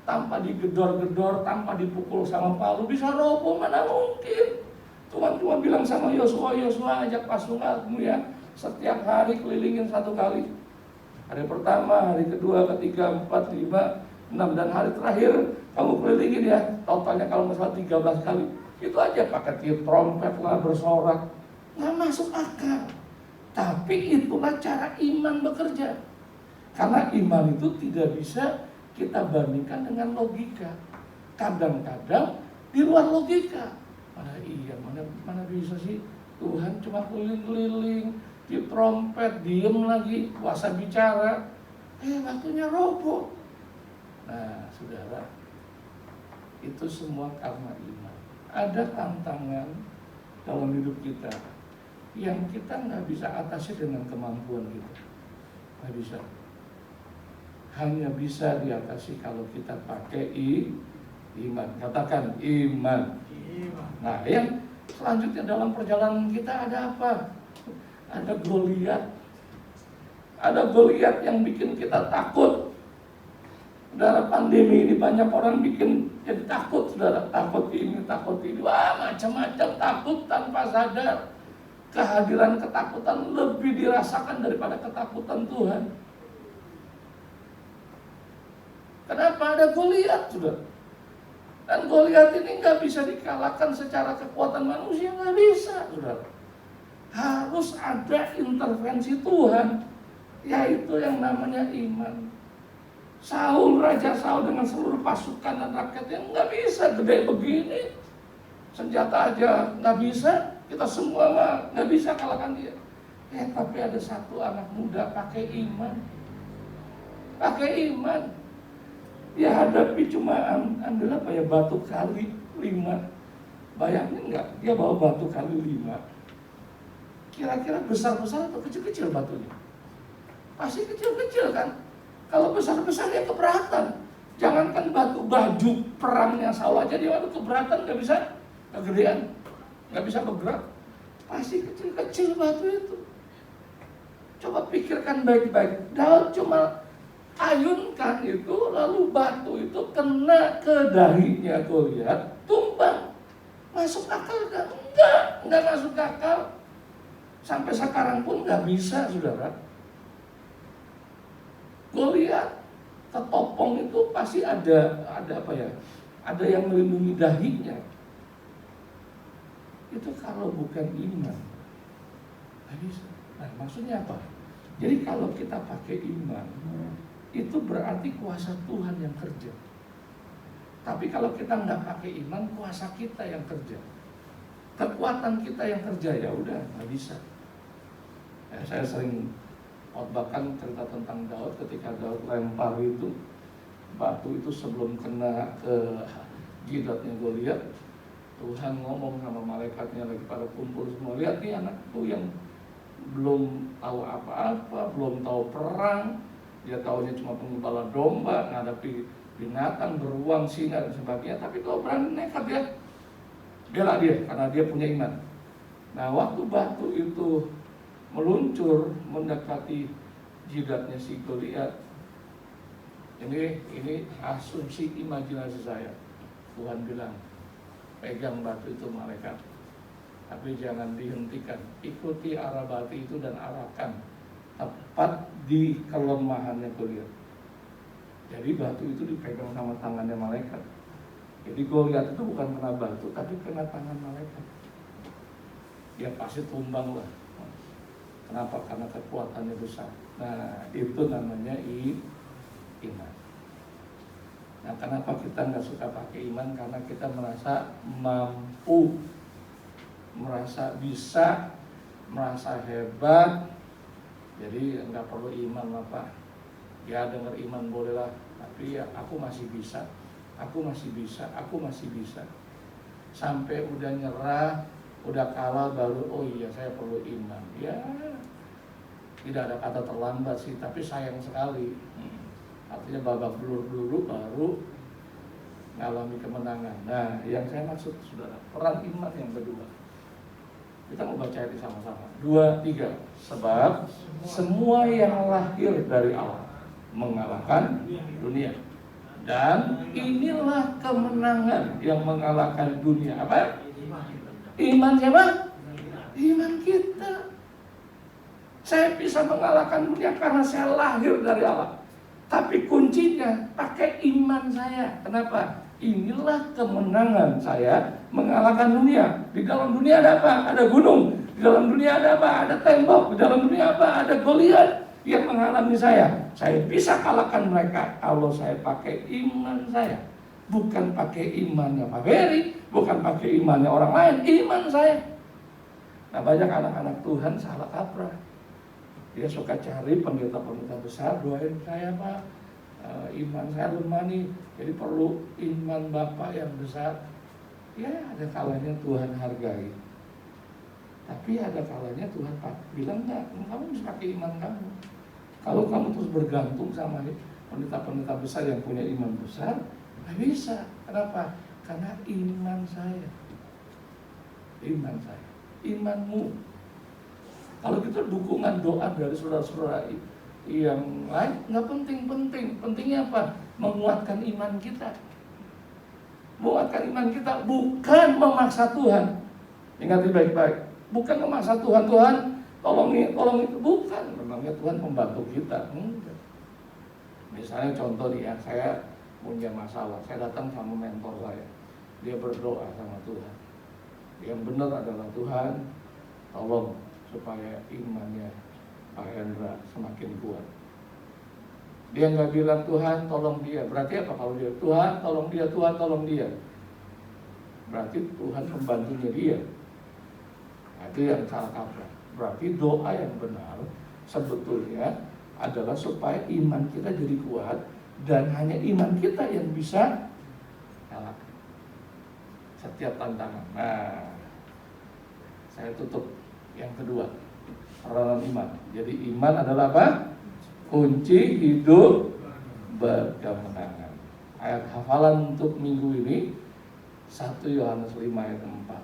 tanpa digedor-gedor, tanpa dipukul sama palu bisa roboh? Mana mungkin? Tuhan cuma bilang sama Yosua, ajak pasukanmu ya, setiap hari kelilingin 1 kali. Hari pertama, hari kedua, ketiga, 4, 5, 6, dan hari terakhir kamu kelilingin ya, totalnya kalau nggak salah 13 kali. Itu aja pakai tiup trompet lah, bersorak, nggak masuk akal. Tapi itulah cara iman bekerja. Karena iman itu tidak bisa kita bandingkan dengan logika. Kadang-kadang di luar logika. Mana bisa sih Tuhan cuma keliling-keliling, tiup trompet, diem lagi, kuasa bicara. Waktunya roboh. Nah, saudara, itu semua karena iman. Ada tantangan dalam hidup kita yang kita nggak bisa atasi dengan kemampuan kita, nggak bisa. Hanya bisa diatasi kalau kita pakai iman. Katakan iman. Nah, yang selanjutnya dalam perjalanan kita ada apa? Ada Goliat. Ada Goliat yang bikin kita takut. Saudara, pandemi ini banyak orang bikin jadi takut, saudara. Takut ini, wah, macam-macam takut tanpa sadar. Kehadiran ketakutan lebih dirasakan daripada ketakutan Tuhan. Kenapa ada Goliat, saudara? Dan Goliat ini nggak bisa dikalahkan secara kekuatan manusia, nggak bisa, saudara. Harus ada intervensi Tuhan, yaitu yang namanya iman. Raja Saul dengan seluruh pasukan dan rakyatnya nggak bisa gede begini, senjata aja nggak bisa, kita semua mah nggak bisa kalahkan dia. Tapi ada satu anak muda pakai iman, dia hadapi cuma ambil apa ya, batu kali 5. Bayangin nggak, dia bawa batu kali 5. Kira-kira besar-besar atau kecil-kecil batunya? Pasti kecil-kecil kan? Kalau besar-besar dia keberatan. Jangankan baju perangnya Saul aja dia keberatan, nggak bisa kegedean, nggak bisa bergerak. Pasti kecil-kecil batu itu. Coba pikirkan baik-baik. Daud cuma ayunkan itu, lalu batu itu kena ke dahinya Goliat, tumbang. Masuk akal kan? Enggak masuk akal. Sampai sekarang pun nggak bisa, saudara. Goliat ketopong itu pasti ada apa ya? Ada yang melindungi dahinya. Itu kalau bukan iman, nggak bisa. Nah, maksudnya apa? Jadi kalau kita pakai iman, itu berarti kuasa Tuhan yang kerja. Tapi kalau kita nggak pakai iman, kuasa kita yang kerja. Kekuatan kita yang kerja, ya udah nggak bisa. Saya sering khotbahkan cerita tentang Daud. Ketika Daud lempar itu batu itu, sebelum kena ke jidatnya Goliat, Tuhan ngomong sama malaikatnya lagi pada kumpul semua, lihat nih anakku yang belum tahu apa-apa, belum tahu perang, dia tahunya cuma penggembala domba, ngadapi binatang, beruang, singa dan sebagainya, tapi kau berani nekat ya, bela dia karena dia punya iman. Nah, waktu batu itu meluncur mendekati jidatnya si Goliat, ini asumsi imajinasi saya, Tuhan bilang, pegang batu itu malaikat. tapi jangan dihentikan. Ikuti arah batu itu dan arahkan tepat di kelemahannya Goliat. Jadi batu itu dipegang sama tangannya malaikat. Jadi Goliat itu bukan kena batu, tapi kena tangan malaikat. Ya pasti tumbang lah. Kenapa? Karena kekuatannya besar. Nah, itu namanya iman. Nah, kenapa kita nggak suka pakai iman? Karena kita merasa mampu, merasa bisa, merasa hebat. Jadi nggak perlu iman apa. Ya dengar iman bolehlah, tapi ya aku masih bisa, aku masih bisa, aku masih bisa. Sampai udah nyerah, udah kalah baru, oh iya saya perlu iman. Ya tidak ada kata terlambat sih, tapi sayang sekali. Artinya babak belur dulu baru ngalami kemenangan. Nah, yang saya maksud saudara, peran iman yang kedua. Kita mau baca ini sama-sama. 2, 3. Sebab semua yang lahir dari Allah mengalahkan dunia. Dan inilah kemenangan yang mengalahkan dunia. Apa? Iman siapa? Iman kita. Saya bisa mengalahkan dunia karena saya lahir dari Allah. Tapi kuncinya pakai iman saya. Kenapa? Inilah kemenangan saya mengalahkan dunia. Di dalam dunia ada apa? Ada gunung. Di dalam dunia ada apa? Ada tembok. Di dalam dunia apa? Ada Goliat yang menghalangi saya. Saya bisa kalahkan mereka kalau saya pakai iman saya. Bukan pakai imannya Pak Ferry, bukan pakai imannya orang lain, iman saya. Nah, banyak anak-anak Tuhan salah kaprah. Dia suka cari pendeta-pendeta besar, doain saya Pak, iman saya lemah nih, jadi perlu iman Bapak yang besar. Ya ada kalanya Tuhan hargai, tapi ada kalanya Tuhan bilang enggak, kamu bisa pakai iman kamu. Kalau kamu terus bergantung sama pendeta-pendeta besar yang punya iman besar, nggak bisa. Kenapa? Karena iman saya, imanmu. Kalau kita dukungan doa dari saudara-saudara yang lain nggak penting. Pentingnya apa? Menguatkan iman kita. Menguatkan iman kita bukan memaksa Tuhan. Ingat baik-baik. Bukan memaksa Tuhan. Tuhan tolong itu. Bukan. Memangnya Tuhan membantu kita. Enggak. Misalnya contoh nih ya, saya punya masalah. Saya datang sama mentor saya. Dia berdoa sama Tuhan. Yang benar adalah Tuhan, tolong supaya imannya Pak Hendra semakin kuat. Dia nggak bilang Tuhan tolong dia. Berarti apa kalau dia Tuhan tolong dia, Tuhan tolong dia? Berarti Tuhan membantunya dia. Nah, itu yang salah kaprah. Berarti doa yang benar sebetulnya adalah supaya iman kita jadi kuat dan hanya iman kita yang bisa kalahkan setiap tantangan. Nah, saya tutup yang kedua, peranan iman. Jadi iman adalah apa? Kunci hidup berkemenangan. Ayat hafalan untuk minggu ini 1 Yohanes 5 ayat 4.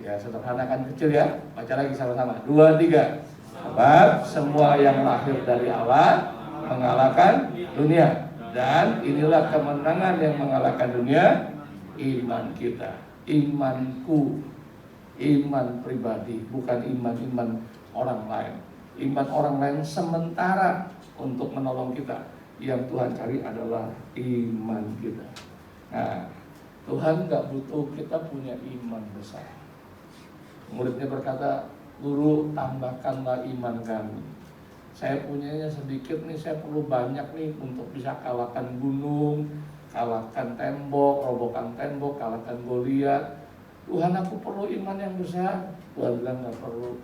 Ya, sederhanakan kecil ya. Baca lagi sama-sama. 2, 3. Sebab semua yang lahir dari Allah mengalahkan dunia. Dan inilah kemenangan yang mengalahkan dunia, iman kita, imanku. Iman pribadi, bukan iman orang lain. Iman orang lain sementara untuk menolong kita. Yang Tuhan cari adalah iman kita. Nah, Tuhan gak butuh kita punya iman besar. Muridnya berkata, Guru tambahkanlah iman kami. Saya punyanya sedikit nih, saya perlu banyak nih untuk bisa kalahkan gunung, kalahkan tembok, robohkan tembok, kalahkan Goliat. Tuhan, aku perlu iman yang besar. Tuhan bilang gak perlu.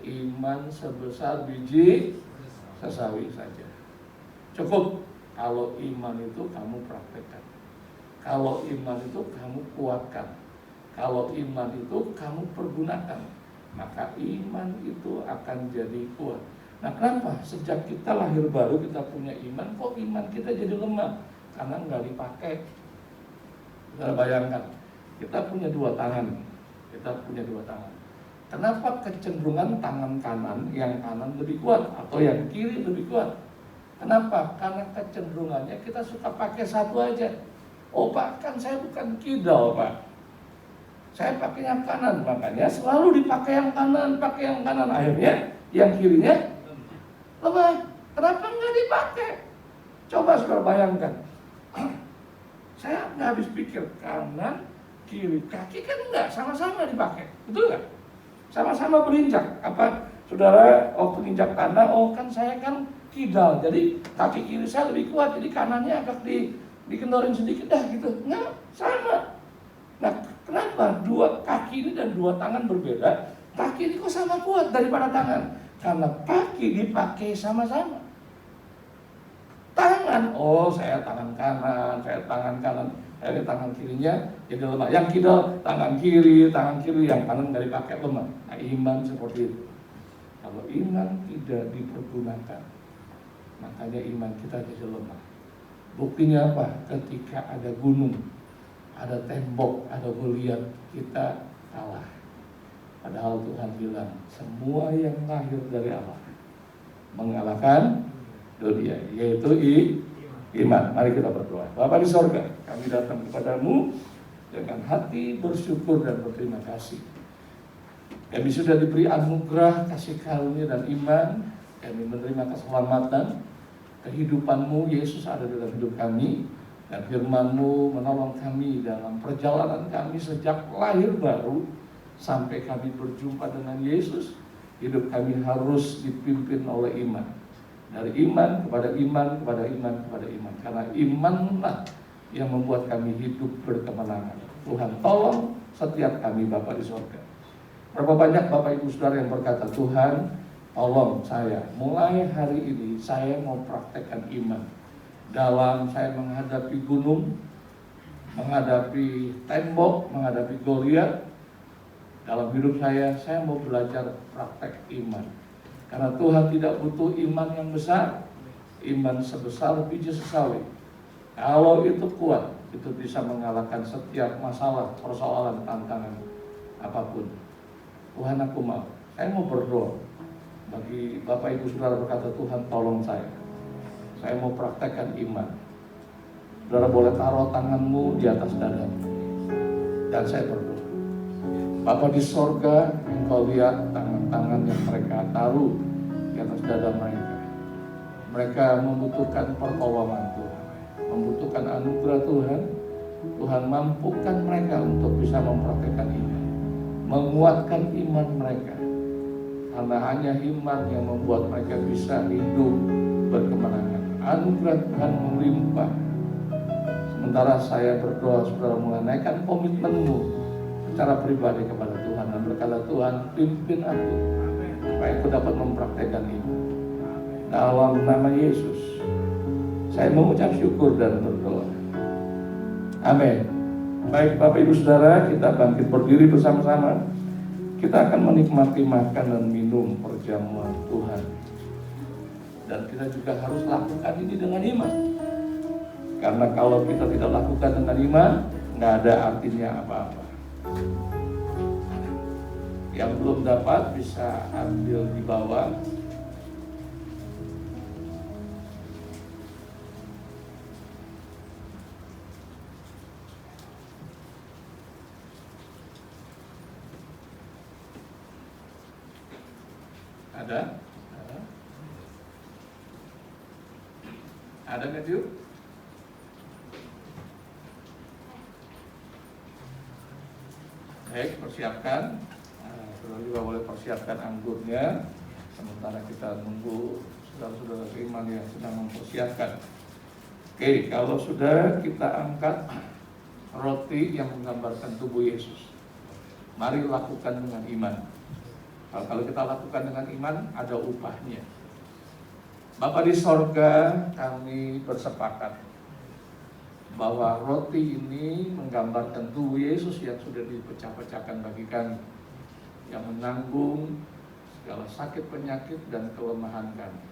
Iman sebesar biji sesawi saja. Cukup kalau iman itu kamu praktekkan. Kalau iman itu kamu kuatkan. Kalau iman itu kamu pergunakan. Maka iman itu akan jadi kuat. Nah, kenapa? Sejak kita lahir baru kita punya iman, kok iman kita jadi lemah? Karena nggak dipakai. Kita bayangkan, kita punya 2 tangan. Kenapa kecenderungan tangan kanan, yang kanan lebih kuat atau yang kiri lebih kuat? Kenapa? Karena kecenderungannya kita suka pakai satu aja. Oh Pak, kan saya bukan kidal Pak. saya pakai yang kanan, makanya selalu dipakai yang kanan, pakai yang kanan. Akhirnya yang kirinya lemah. Kenapa nggak dipakai? Coba saudara bayangkan. Saya nggak habis pikir, kanan, kiri, kaki kan enggak sama-sama dipakai, betul nggak? Sama-sama berinjak. Apa saudara waktu injak tanah? Oh kan saya kan kidal, jadi kaki kiri saya lebih kuat, jadi kanannya agak dikendorin sedikit dah gitu. Enggak, sama. Nah, kenapa dua kaki ini dan dua tangan berbeda? Kaki ini kok sama kuat daripada tangan? Karena kaki dipakai sama-sama. Tangan, oh saya tangan kanan, saya tangan kirinya jadi lemah. Yang kidal tangan kiri, yang kanan dari pakai lemah. Nah, iman seperti itu. Kalau iman tidak dipergunakan, makanya iman kita jadi lemah. Buktinya apa? Ketika ada gunung, ada tembok, ada Goliat, kita kalah. Padahal Tuhan bilang, semua yang lahir dari Allah mengalahkan dunia, yaitu iman. Mari kita berdoa. Bapa di sorga, kami datang kepadamu dengan hati bersyukur dan berterima kasih. Kami sudah diberi anugerah, kasih karunia dan iman. Kami menerima keselamatan. Kehidupan-Mu, Yesus, ada dalam hidup kami. Dan firman-Mu menolong kami dalam perjalanan kami sejak lahir baru sampai kami berjumpa dengan Yesus. Hidup kami harus dipimpin oleh iman. Dari iman kepada iman, kepada iman, kepada iman. Karena imanlah yang membuat kami hidup berkemenangan. Tuhan tolong setiap kami Bapa di surga. Berapa banyak Bapak Ibu Saudara yang berkata, Tuhan tolong saya, mulai hari ini saya mau praktekkan iman. Dalam saya menghadapi gunung, menghadapi tembok, menghadapi Goliat. Dalam hidup saya mau belajar praktek iman. Karena Tuhan tidak butuh iman yang besar, iman sebesar biji sesawi. Kalau itu kuat, itu bisa mengalahkan setiap masalah, persoalan, tantangan apapun. Tuhan, aku mau. Saya mau berdoa. Bagi Bapak Ibu Saudara berkata, Tuhan tolong saya. Saya mau praktekkan iman. Saudara boleh taruh tanganmu di atas dadamu. Dan saya berdoa. Bapa di sorga, Engkau lihat tangan-tangan yang mereka taruh di atas dada mereka. Mereka membutuhkan pertolongan Tuhan, membutuhkan anugerah Tuhan. Tuhan mampukan mereka untuk bisa mempraktikkan iman, menguatkan iman mereka. Karena hanya iman yang membuat mereka bisa hidup berkemenangan. Anugerah Tuhan melimpah. Sementara saya berdoa, saudara mulai naikkan komitmenmu secara pribadi kepada Tuhan dan berkata, Tuhan pimpin aku supaya aku dapat mempraktekkan ini. Dalam nama Yesus saya mengucap syukur dan berdoa. Amin. Baik Bapak Ibu Saudara, kita bangkit berdiri bersama-sama. Kita akan menikmati makan dan minum perjamuan Tuhan. Dan kita juga harus lakukan ini dengan iman. Karena kalau kita tidak lakukan dengan iman, nggak ada artinya apa-apa. Yang belum dapat bisa ambil di bawah. Ada? Ada Matthew? Baik, persiapkan. Saudara juga boleh persiapkan anggurnya. Sementara kita nunggu saudara-saudara seiman yang sedang mempersiapkan. Oke, kalau sudah kita angkat roti yang menggambarkan tubuh Yesus. Mari lakukan dengan iman. Kalau kita lakukan dengan iman, ada upahnya. Bapa di sorga, kami bersepakat bahwa roti ini menggambarkan tubuh Yesus yang sudah dipecah-pecahkan bagi kami, yang menanggung segala sakit, penyakit, dan kelemahan kami.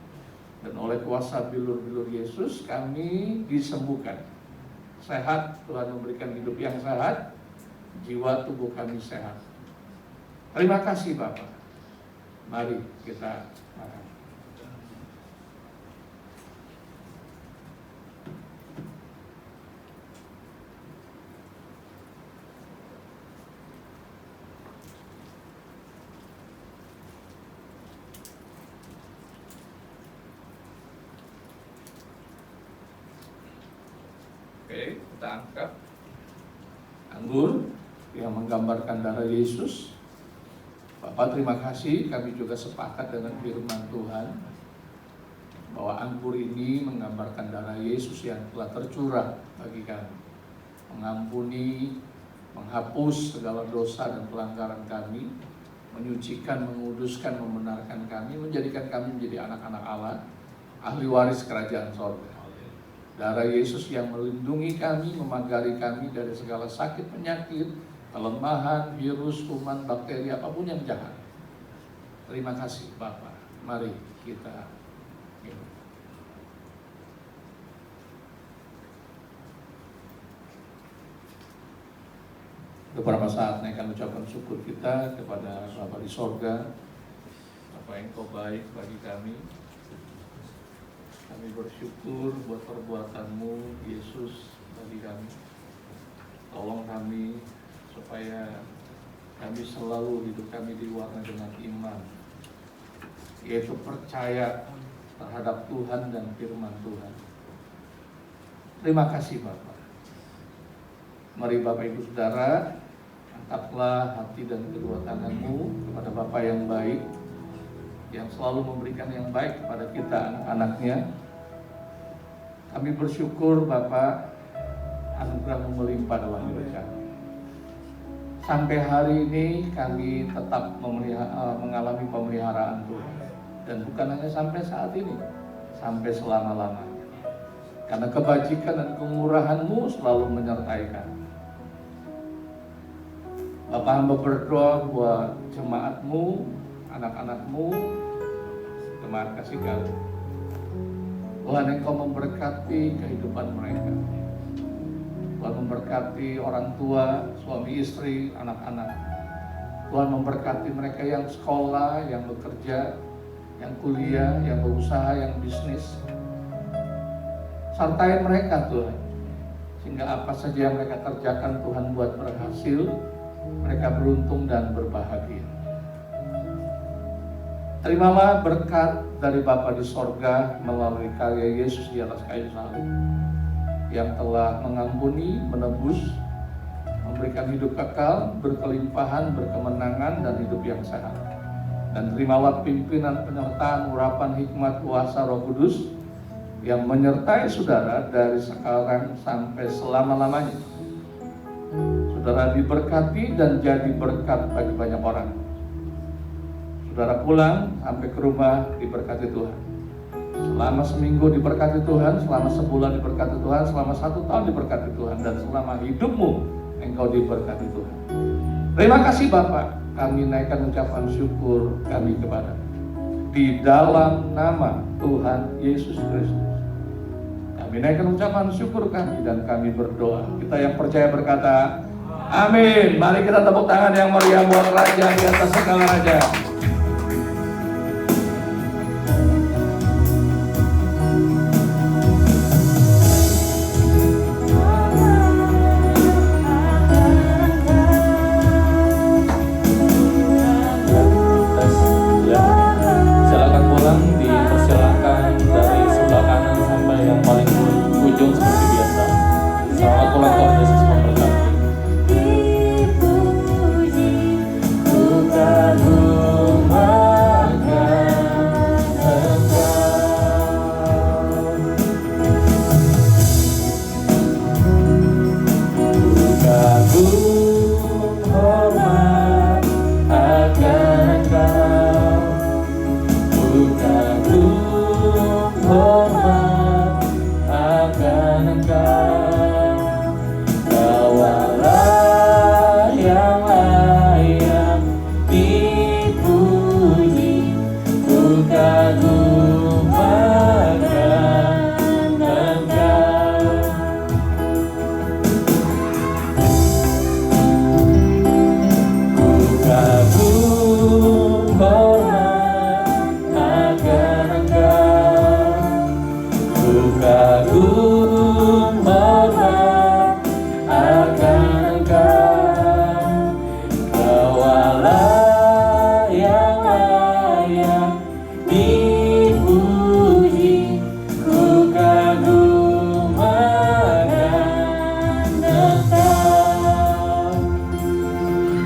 Dan oleh kuasa bilur-bilur Yesus kami disembuhkan. Sehat, Tuhan memberikan hidup yang sehat, jiwa tubuh kami sehat. Terima kasih Bapak. Mari kita makan. kita angkat anggur yang menggambarkan darah Yesus. Bapak, terima kasih, kami juga sepakat dengan firman Tuhan bahwa anggur ini menggambarkan darah Yesus yang telah tercurah bagi kami, mengampuni, menghapus segala dosa dan pelanggaran kami, menyucikan, menguduskan, membenarkan kami, menjadikan kami menjadi anak-anak Allah, ahli waris kerajaan sorga. Darah Yesus yang melindungi kami, memagari kami dari segala sakit penyakit, kelemahan, virus, kuman, bakteri, apapun yang jahat. Terima kasih Bapak. Mari kita minum. Beberapa saat saya akan ucapkan syukur kita kepada Bapa di sorga. Bapa yang Engkau baik bagi kami. Kami bersyukur buat perbuatan-Mu Yesus bagi kami. Tolong kami supaya kami selalu hidup kami diwarnai dengan iman, yaitu percaya terhadap Tuhan dan firman Tuhan. Terima kasih Bapak. Mari Bapak Ibu Saudara, angkatlah hati dan kedua tanganmu kepada Bapa yang baik, yang selalu memberikan yang baik kepada kita anak-anaknya. Kami bersyukur Bapak, anugerah-Mu melimpah dalam hidup kami. Sampai hari ini kami tetap mengalami pemeliharaan Tuhan. Dan bukan hanya sampai saat ini, sampai selama-lamanya. Karena kebajikan dan kemurahan-Mu selalu menyertai kami. Bapak hamba berdoa buat jemaat-Mu, anak-anak-Mu, jemaat kasih kami. Tuhan, Engkau memberkati kehidupan mereka. Tuhan memberkati orang tua, suami istri, anak-anak. Tuhan memberkati mereka yang sekolah, yang bekerja, yang kuliah, yang berusaha, yang bisnis. Sertai mereka Tuhan, sehingga apa saja yang mereka kerjakan Tuhan buat berhasil, mereka beruntung dan berbahagia. Terimalah berkat dari Bapa di sorga melalui karya Yesus di atas kayu salib, yang telah mengampuni, menebus, memberikan hidup kekal, berkelimpahan, berkemenangan, dan hidup yang sehat. Dan terimalah pimpinan, penyertaan, urapan, hikmat, kuasa Roh Kudus yang menyertai saudara dari sekarang sampai selama-lamanya. Saudara diberkati dan jadi berkat bagi banyak orang. Saudara pulang sampai ke rumah diberkati Tuhan. Selama seminggu diberkati Tuhan, selama sebulan diberkati Tuhan, selama 1 tahun diberkati Tuhan, dan selama hidupmu engkau diberkati Tuhan. Terima kasih Bapak, kami naikkan ucapan syukur kami kepada di dalam nama Tuhan Yesus Kristus. Kami naikkan ucapan syukur kami dan kami berdoa. Kita yang percaya berkata, amin. Mari kita tepuk tangan yang meriah buat Raja di atas segala raja. Yesus memberkati.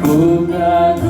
Ku kagum